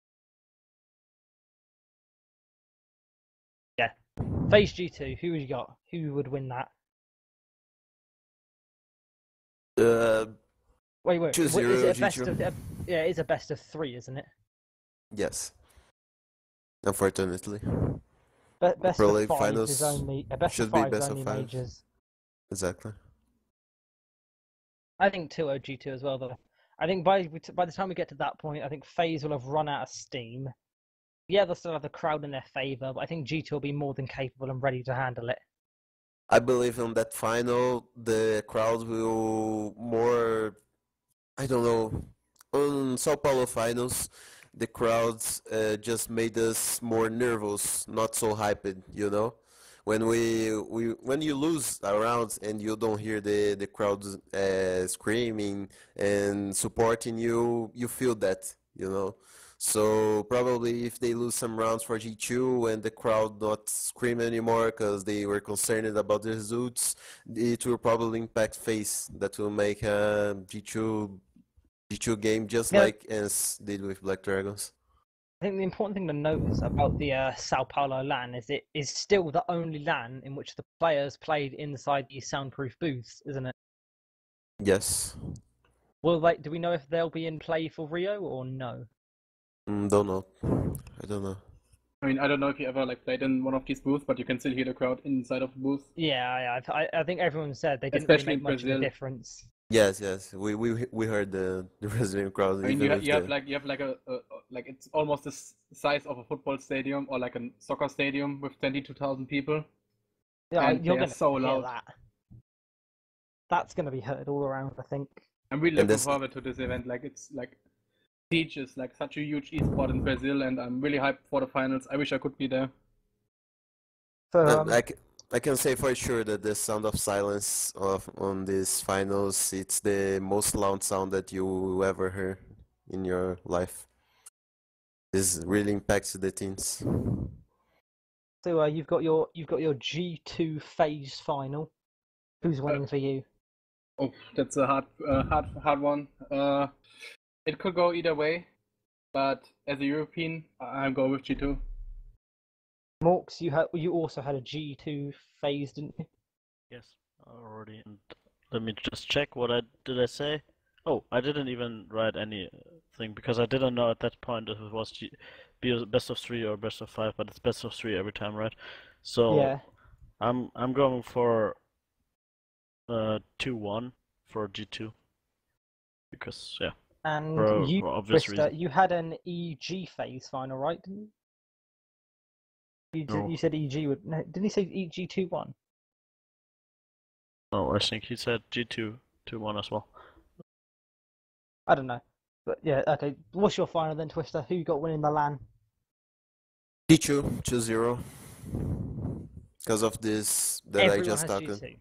Yeah, FaZe G2. Who have you got? Who would win that? Wait. 2-0 Is it a best G2. of? Yeah, it's a best of 3, isn't it? Yes. Unfortunately. Best Pro of League 5 finals is only a best should of be 5 is best of only 5. majors. Exactly. I think 2-0 G2 as well, though. I think by the time we get to that point, I think FaZe will have run out of steam. Yeah, they'll still have the crowd in their favour, but I think G2 will be more than capable and ready to handle it. I believe in that final, the crowd will more, I don't know, on Sao Paulo finals, the crowds just made us more nervous, not so hyped, you know? When when you lose a round and you don't hear the crowd screaming and supporting you, you feel that, you know? So probably if they lose some rounds for G2 and the crowd not scream anymore because they were concerned about the results, it will probably impact FaZe. That will make a G2 game just Yeah. like ENCE did with Black Dragons. I think the important thing to notice about the Sao Paulo LAN is it is still the only LAN in which the players played inside these soundproof booths, isn't it? Yes. Do we know if they'll be in play for Rio or no? Don't know. I don't know. I mean, I don't know if you ever like played in one of these booths, but you can still hear the crowd inside of the booth. Yeah, I think everyone said they didn't Especially really make in much of a Brazil. difference. Yes. We heard the Brazilian crowd. I mean, even you have like a like it's almost the size of a football stadium or like a soccer stadium with 22,000 people. Yeah, And you're they are going to so hear loud. that. That's going to be heard all around, I think. I'm really And looking this- forward to this event. Like it's like Siege is like such a huge esport in Brazil, and I'm really hyped for the finals. I wish I could be there. So, I can say for sure that the sound of silence on these finals, it's the most loud sound that you will ever hear in your life. This really impacts the teams. you've got your G2 FaZe final. Who's winning for you? Oh, that's a hard one. It could go either way, but as a European, I'll go with G2. Morx, you also had a G2 FaZe, didn't you? Yes, already. And let me just check what did I say? Oh, I didn't even write anything because I didn't know at that point if it was best of 3 or best of 5, but it's best of 3 every time, right? So Yeah. I'm going for 2-1 for G2 because yeah, And for you, obvious Krista, reason. you had an EG FaZe final, right? Didn't you? No. You said EG would. No, didn't he say EG 2-1? No, I think he said G2 2-1 as well. I don't know. But yeah, okay. What's your final then, Twister? Who you got winning the LAN? G2, 2-0. Because of this that Everyone I just has talked. G2.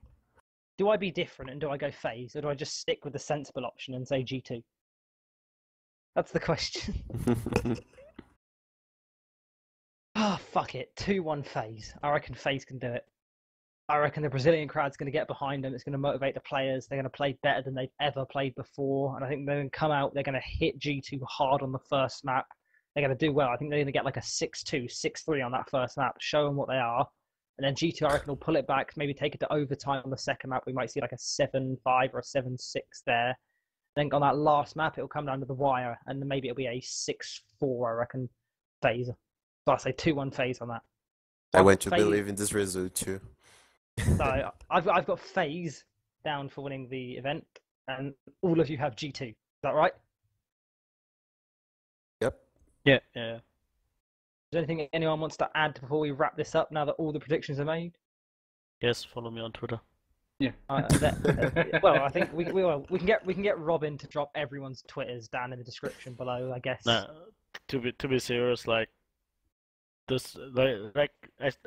Do I be different and do I go FaZe, or do I just stick with the sensible option and say G2? That's the question. Ah, fuck it. 2-1 FaZe. I reckon FaZe can do it. I reckon the Brazilian crowd's going to get behind them. It's going to motivate the players. They're going to play better than they've ever played before. And I think they're going to come out. They're going to hit G2 hard on the first map. They're going to do well. I think they're going to get like a 6-2, 6-3 on that first map. Show them what they are. And then G2, I reckon, will pull it back. Maybe take it to overtime on the second map. We might see like a 7-5 or a 7-6 there. Then on that last map, it'll come down to the wire. And then maybe it'll be a 6-4, I reckon, FaZe. So I say 2-1 FaZe on that. I want to believe in this result too. So I've got FaZe down for winning the event, and all of you have G2. Is that right? Yep. Yeah. Is there anything anyone wants to add before we wrap this up? Now that all the predictions are made. Yes, follow me on Twitter. Yeah. Well, I think we can get Robin to drop everyone's Twitters down in the description below, I guess. Nah, to be serious, like this,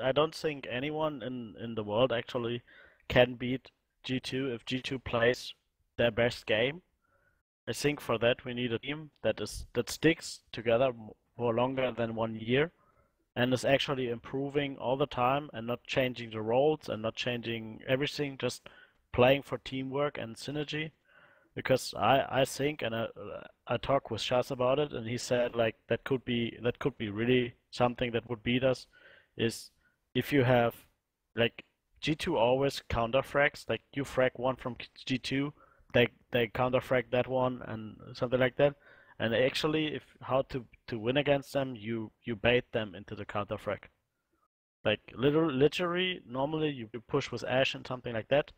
I don't think anyone in the world actually can beat G2 if G2 plays their best game. I think for that we need a team that sticks together for longer than 1 year and is actually improving all the time and not changing the roles and not changing everything, just playing for teamwork and synergy. Because I think, and I talked with Shaz about it, and he said like that could be really something that would beat us, is if you have like G2 always counter frags, like you frag one from G2, they counter frag that one and something like that. And actually, if how to win against them, you bait them into the counter frag. Like literally, normally you push with Ash and something like that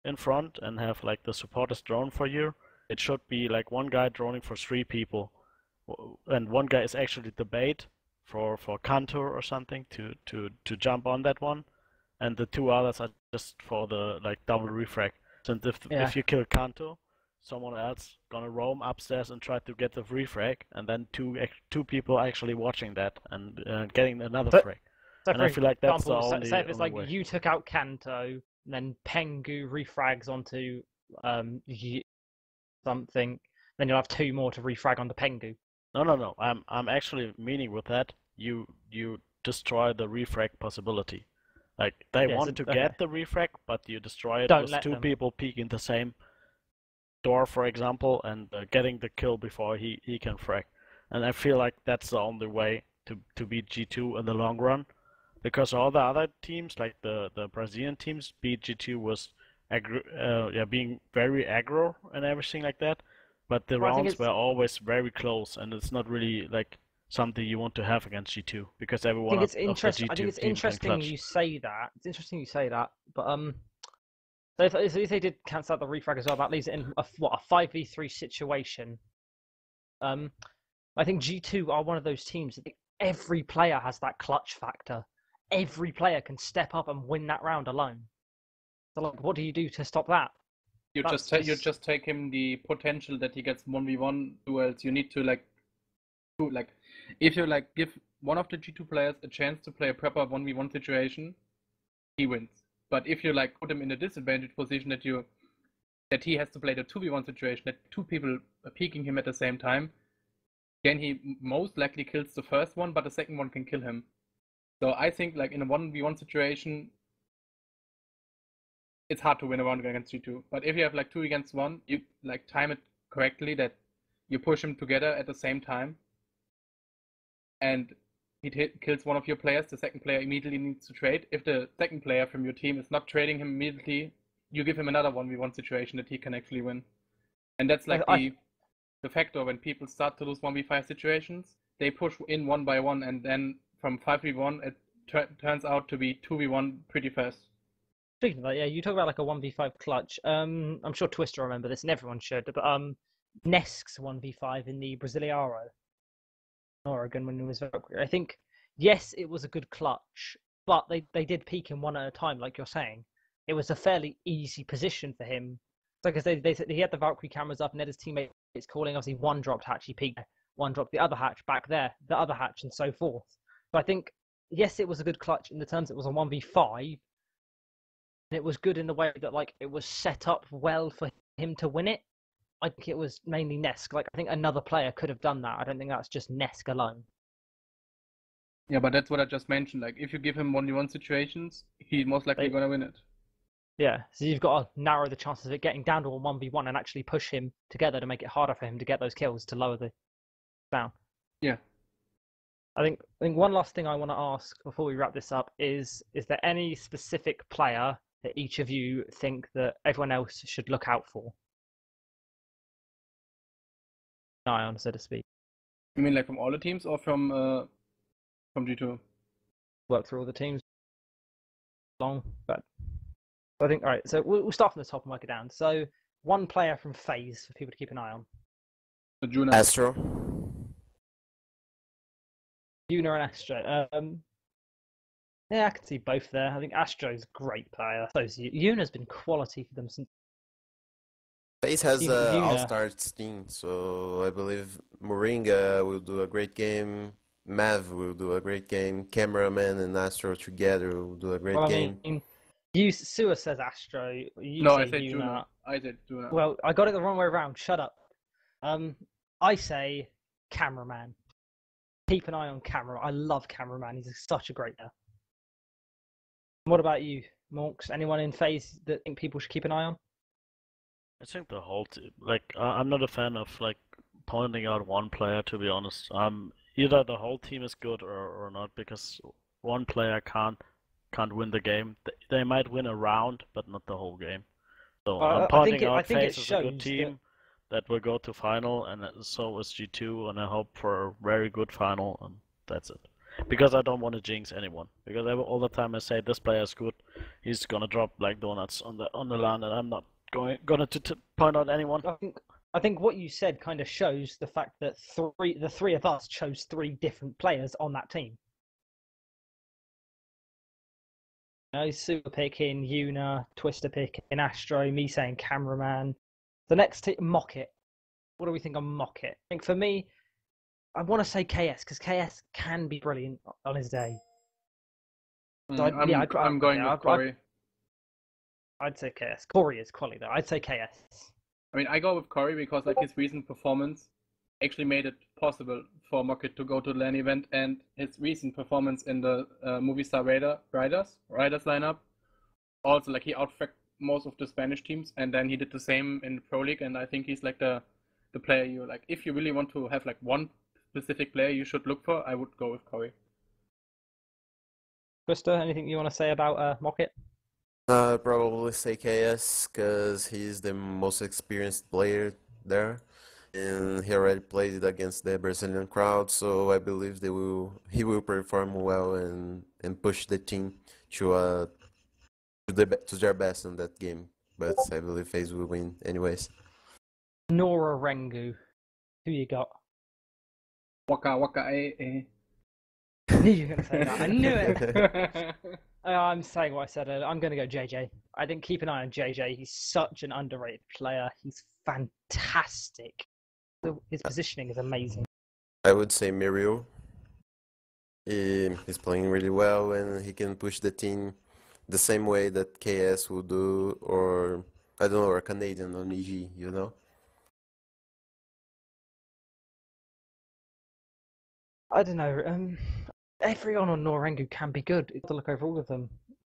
in front and have like the supporters drone for you. It should be like one guy droning for 3 people, and one guy is actually the bait for Kantor or something to jump on that one, and the 2 others are just for the like double refrag. So if you kill Kanto, someone else gonna roam upstairs and try to get the refrag, and then two people actually watching that and getting another frag. So and I feel like that's the only say if it's like way. you took out Kanto, and then Pengu refrags onto something, then you'll have 2 more to refrag onto Pengu. No. I'm actually meaning with that you destroy the refrag possibility. Like they Yeah, want to okay. get the refrag, but you destroy it Don't with let two them. people peeking the same door, for example, and getting the kill before he can frag. And I feel like that's the only way to beat G2 in the long run, because all the other teams, like the Brazilian teams, beat G2 was being very aggro and everything like that. But the Well, I think rounds it's were always very close, and it's not really like something you want to have against G2 because every I one think it's of the interesting. I think G2 it's team can interesting clutch. you say that. It's interesting you say that. But so if they did cancel out the refrag as well, that leaves it in a 5v3 situation. I think G2 are one of those teams that every player has that clutch factor. Every player can step up and win that round alone. So like, what do you do to stop that? You That's you just take him the potential that he gets 1v1 duels. You need to if you give one of the G2 players a chance to play a proper 1v1 situation, he wins. But if you put him in a disadvantaged position that he has to play the 2v1 situation, that two people are peeking him at the same time, then he most likely kills the first one, but the second one can kill him. So I think in a 1v1 situation, it's hard to win a round against G2. But if you have 2 against 1, you time it correctly that you push him together at the same time, and he kills one of your players, the second player immediately needs to trade. If the second player from your team is not trading him immediately, you give him another 1v1 situation that he can actually win. And that's the factor when people start to lose 1v5 situations, they push in one by one, and then from 5v1 it turns out to be 2v1 pretty fast. Speaking of that, yeah, you talk about a 1v5 clutch. I'm sure Twister will remember this, and everyone should. But Nesk's 1v5 in the Brasileiro, Oregon, when he was Valkyrie. I think yes, it was a good clutch, but they did peak him one at a time, like you're saying. It was a fairly easy position for him. Because he had the Valkyrie cameras up and had his teammates calling. Obviously, one dropped hatch, he peaked. One dropped the other hatch back there, the other hatch, and so forth. So I think yes, it was a good clutch in the terms it was a 1v5. And it was good in the way that it was set up well for him to win it. I think it was mainly Nesk. I think another player could have done that. I don't think that's just Nesk alone. Yeah, but that's what I just mentioned. If you give him 1v1 situations, he's most likely gonna win it. Yeah, so you've got to narrow the chances of it getting down to a 1v1 and actually push him together to make it harder for him to get those kills to lower the down. Yeah. I think one last thing I want to ask before we wrap this up is there any specific player that each of you think that everyone else should look out for? Ion, so to speak. You mean from all the teams or from G2? Work through all the teams. Long, but I think all right. So we'll start from the top and work it down. So one player from FaZe for people to keep an eye on. The Juna. Astro. Una and Astro. Yeah, I can see both there. I think Astro's a great player. So Una's been quality for them since. FaZe has Team an Una. all-star team, so I believe Moringa will do a great game. Mav will do a great game. Cameraman and Astro together will do a great Well, I game. mean, Sua says Astro. You No, say I said Una. Juna. I said Juna. Well, I got it the wrong way around. Shut up. I say Cameraman. Keep an eye on Camera. I love Cameraman. He's such a great player. What about you, Morx? Anyone in FaZe that think people should keep an eye on? I think the whole team, I'm not a fan of pointing out one player, to be honest. Either the whole team is good or not, because one player can't win the game. They might win a round, but not the whole game. So I'm pointing out FaZe is a good team that will go to final, and so is G2, and I hope for a very good final, and that's it. Because I don't want to jinx anyone. Because all the time I say this player is good, he's gonna drop like donuts on the LAN, and I'm not gonna point out anyone. I think what you said kind of shows the fact that the three of us chose 3 different players on that team. Super picking Una, Twister picking Astro, me saying Cameraman. The next team, MOCKIT. What do we think on MOCKIT? I think for me, I want to say KS because KS can be brilliant on his day. So I'm going with Corey. I'd say KS. Corey is quality though. I'd say KS. I mean, I go with Corey because his recent performance actually made it possible for MOCKIT to go to the LAN event, and his recent performance in the Movistar Riders lineup, also like he outfracked most of the Spanish teams, and then he did the same in Pro League, and I think he's like the player you like. If you really want to have like one specific player you should look for, I would go with Corey. Krista, anything you want to say about MOCKIT? I'd probably say KS because he's the most experienced player there, and he already played against the Brazilian crowd, so I believe he will perform well and push the team to their best in that game. But I believe FaZe will win anyways. Nora, Rengo, who you got? Waka, I knew you were going to say that. I knew it. I'm saying what I said earlier. I'm going to go JJ. I think keep an eye on JJ. He's such an underrated player. He's fantastic. His positioning is amazing. I would say Muriel. He's playing really well, and he can push the team the same way that KS will do, or I don't know, or Canadian on EG, you know? I don't know. Everyone on Norengu can be good. You've got to look over all of them.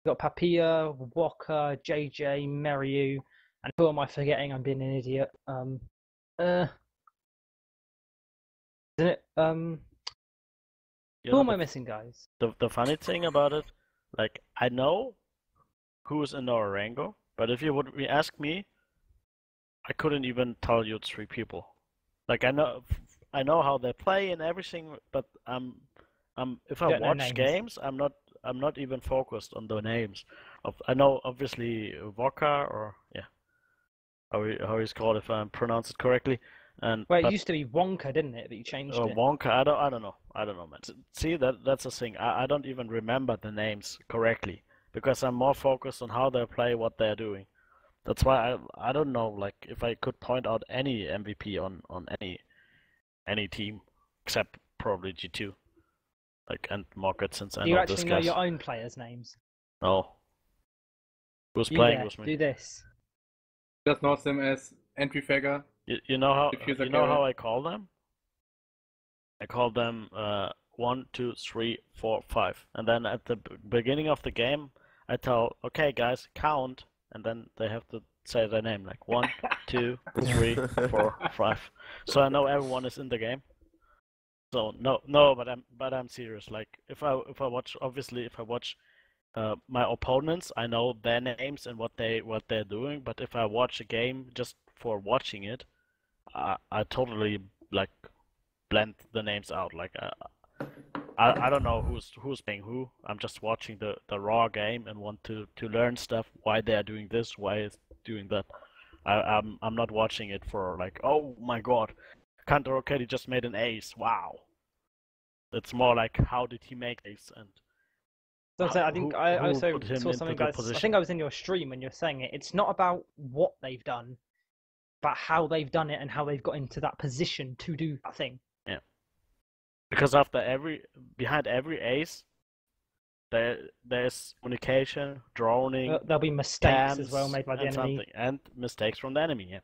You've got Papia, Walker, JJ, Meriu, and who am I forgetting? I'm being an idiot. Isn't it? You Who know, am I missing, guys? the funny thing about it, like I know who's in our Rengo, but if you would ask me, I couldn't even tell you 3 people. Like I know how they play and everything, but if I Don't know watch names. games, I'm not even focused on the names. I know obviously Vodka, or yeah, how he's called if I pronounce it correctly. Well, it used to be Wonka, didn't it? But you changed it. Wonka, I don't know, man. See, that's the thing. I don't even remember the names correctly because I'm more focused on how they play, what they're doing. That's why I don't know, like if I could point out any MVP on any team except probably G2, like, and MOCKIT, since I Do you know this actually know guys. your own players' names? No. Who's You playing there, with me? do this. Just knows him as entry figure. You know how Diffuser how carry. I call them? I call them 1, 2, 3, 4, 5, and then at the beginning of the game, I tell, okay guys, count, and then they have to say their name, like 1, 2, 3, 4, 5. So I know everyone is in the game. So no, but I'm serious. Like if I watch, obviously if I watch my opponents, I know their names and what they're doing. But if I watch a game just for watching it, I totally like blend the names out. Like I don't know who's playing who. I'm just watching the raw game and want to learn stuff. Why they are doing this? Why is doing that? I'm not watching it for like, oh my god, Kanto Rocketti just made an ace. Wow. It's more like, how did he make ace, and So I think I who also put him saw into something, the guys. I position? think I was in your stream when you were saying it. It's not about what they've done, but how they've done it and how they've got into that position to do that thing. Yeah. Because behind every ace, there's communication, droning, There'll be mistakes as cams, well made by the and enemy. something, and mistakes from the enemy. Yeah.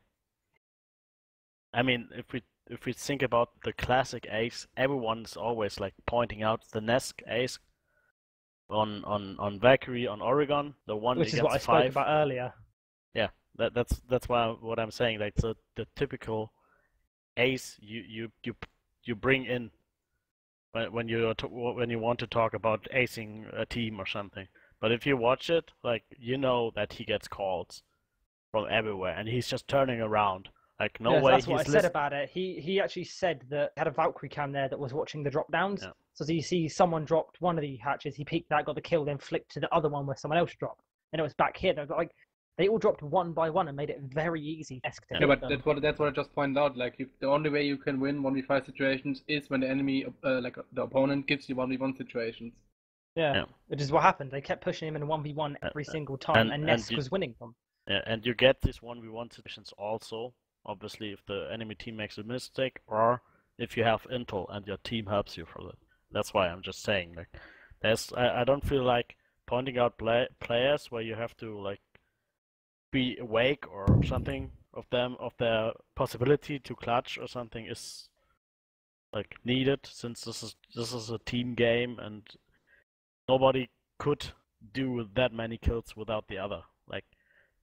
I mean, if we think about the classic ace, everyone's always like pointing out the Nesk ace on Valkyrie on Oregon, the one Which is against what I spoke 5. about earlier. Yeah, that's why what I'm saying. Like the typical ace you bring in when you want to talk about acing a team or something. But if you watch it, like you know that he gets calls from everywhere, and he's just turning around. Like no way That's what I he's said about it. He actually said that he had a Valkyrie cam there that was watching the drop downs. Yeah. So you see someone dropped one of the hatches, he peeked that, got the kill, then flicked to the other one where someone else dropped. And it was back here. They all dropped one by one and made it very easy. Yeah, but that's what I just pointed out. Like, the only way you can win 1v5 situations is when the enemy, like the opponent, gives you 1v1 situations. Yeah, which is what happened. They kept pushing him in a 1v1 every single time, and Nesk was winning them. Yeah, and you get these 1v1 situations also, obviously, if the enemy team makes a mistake, or if you have intel and your team helps you for that. That's why I'm just saying, like, I don't feel like pointing out players where you have to like be awake or something of their possibility to clutch or something is like needed, since this is a team game and nobody could do that many kills without the other. Like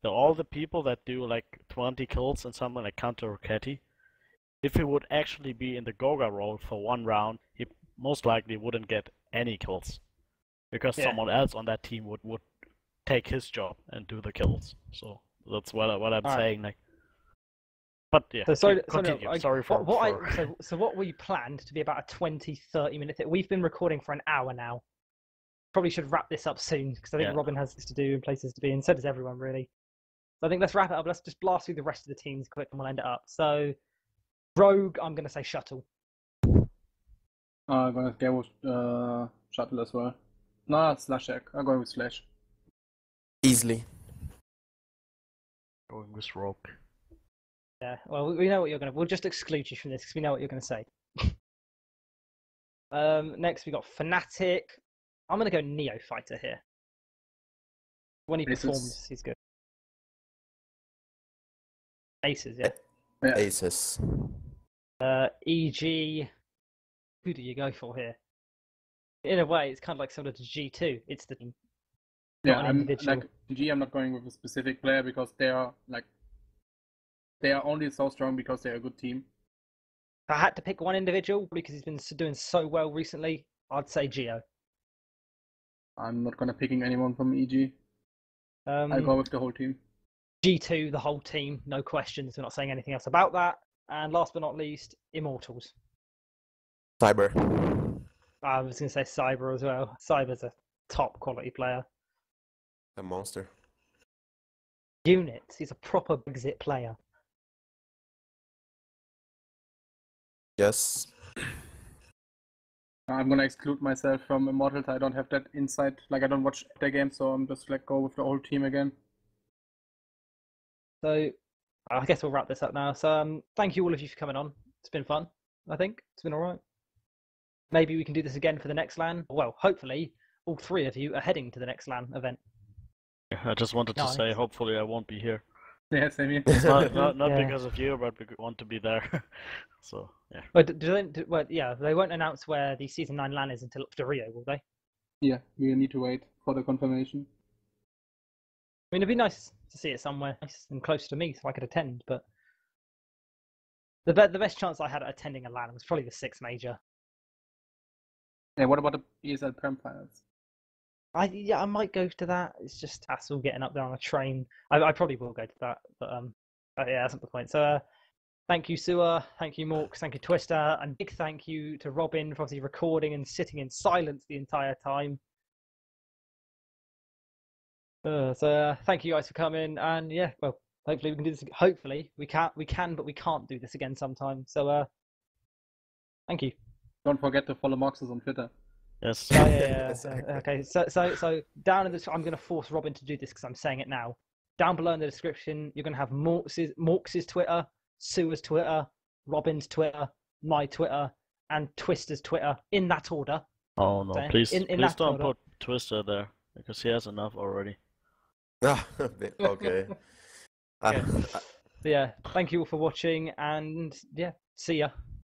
all the people that do like 20 kills in something like Counter Rocketti, if he would actually be in the Goga role for one round, he most likely wouldn't get any kills. Because someone else on that team would take his job and do the kills. So that's what I'm saying. Like, but yeah, so continue. Sorry for so what we planned to be about a 20-30 minute thing. We've been recording for an hour now. Probably should wrap this up soon because I think Robin has things to do and places to be, and so does everyone really. So I think let's wrap it up. Let's just blast through the rest of the teams quick and we'll end it up. So Rogue, I'm gonna say Shuttle. I'm gonna go with Shuttle as well. No, Slash Egg. I'm going with Slash. Easily. Going with Rogue. Yeah, well, we know what you're gonna. We'll just exclude you from this because we know what you're gonna say. Next we got FNATIC. I'm gonna go Neo Fighter here. When he performs, he's good. Aces, yeah. Aces. EG. Who do you go for here? In a way, it's kind of like similar to G2. It's the team. Yeah, I'm like GG. I'm not going with a specific player because they are only so strong because they're a good team. If I had to pick one individual because he's been doing so well recently, I'd say Geo. I'm not gonna picking anyone from EG. I'll go with the whole team. G2, the whole team, no questions. We're not saying anything else about that. And last but not least, Immortals. Cyber. I was going to say Cyber as well. Cyber's a top quality player. A monster. Units, he's a proper Brexit player. Yes. I'm gonna exclude myself from Immortals. I don't have that insight. Like I don't watch their games, so I'm just like go with the whole team again. So I guess we'll wrap this up now. So thank you all of you for coming on. It's been fun. I think it's been all right. Maybe we can do this again for the next LAN. Well, hopefully all three of you are heading to the next LAN event. I just wanted to say, hopefully I won't be here. Yeah, same here. It's not because of you, but we want to be there. So yeah. But they won't announce where the season 9 LAN is until after Rio, will they? Yeah, we need to wait for the confirmation. I mean, it'd be nice to see it somewhere nice and close to me so I could attend. But the best chance I had at attending a LAN was probably the 6 major. Yeah, what about the ESL Prem finals? I might go to that. It's just hassle getting up there on a train. I probably will go to that, but yeah, that's not the point. So thank you, Sewer. Thank you, Morx. Thank you, Twister, and big thank you to Robin for obviously recording and sitting in silence the entire time. So thank you guys for coming, and yeah, well, hopefully we can do this. Hopefully we can, but we can't do this again sometime. So thank you. Don't forget to follow Morxzas on Twitter. Yes. Oh, yeah. Okay. So down in the I'm going to force Robin to do this because I'm saying it now. Down below in the description, you're going to have Morx's Twitter, Sewer's Twitter, Robin's Twitter, my Twitter, and Twister's Twitter in that order. Oh no! Please don't order. put Twister there because he has enough already. Okay. Yeah. Thank you all for watching, and yeah, see ya.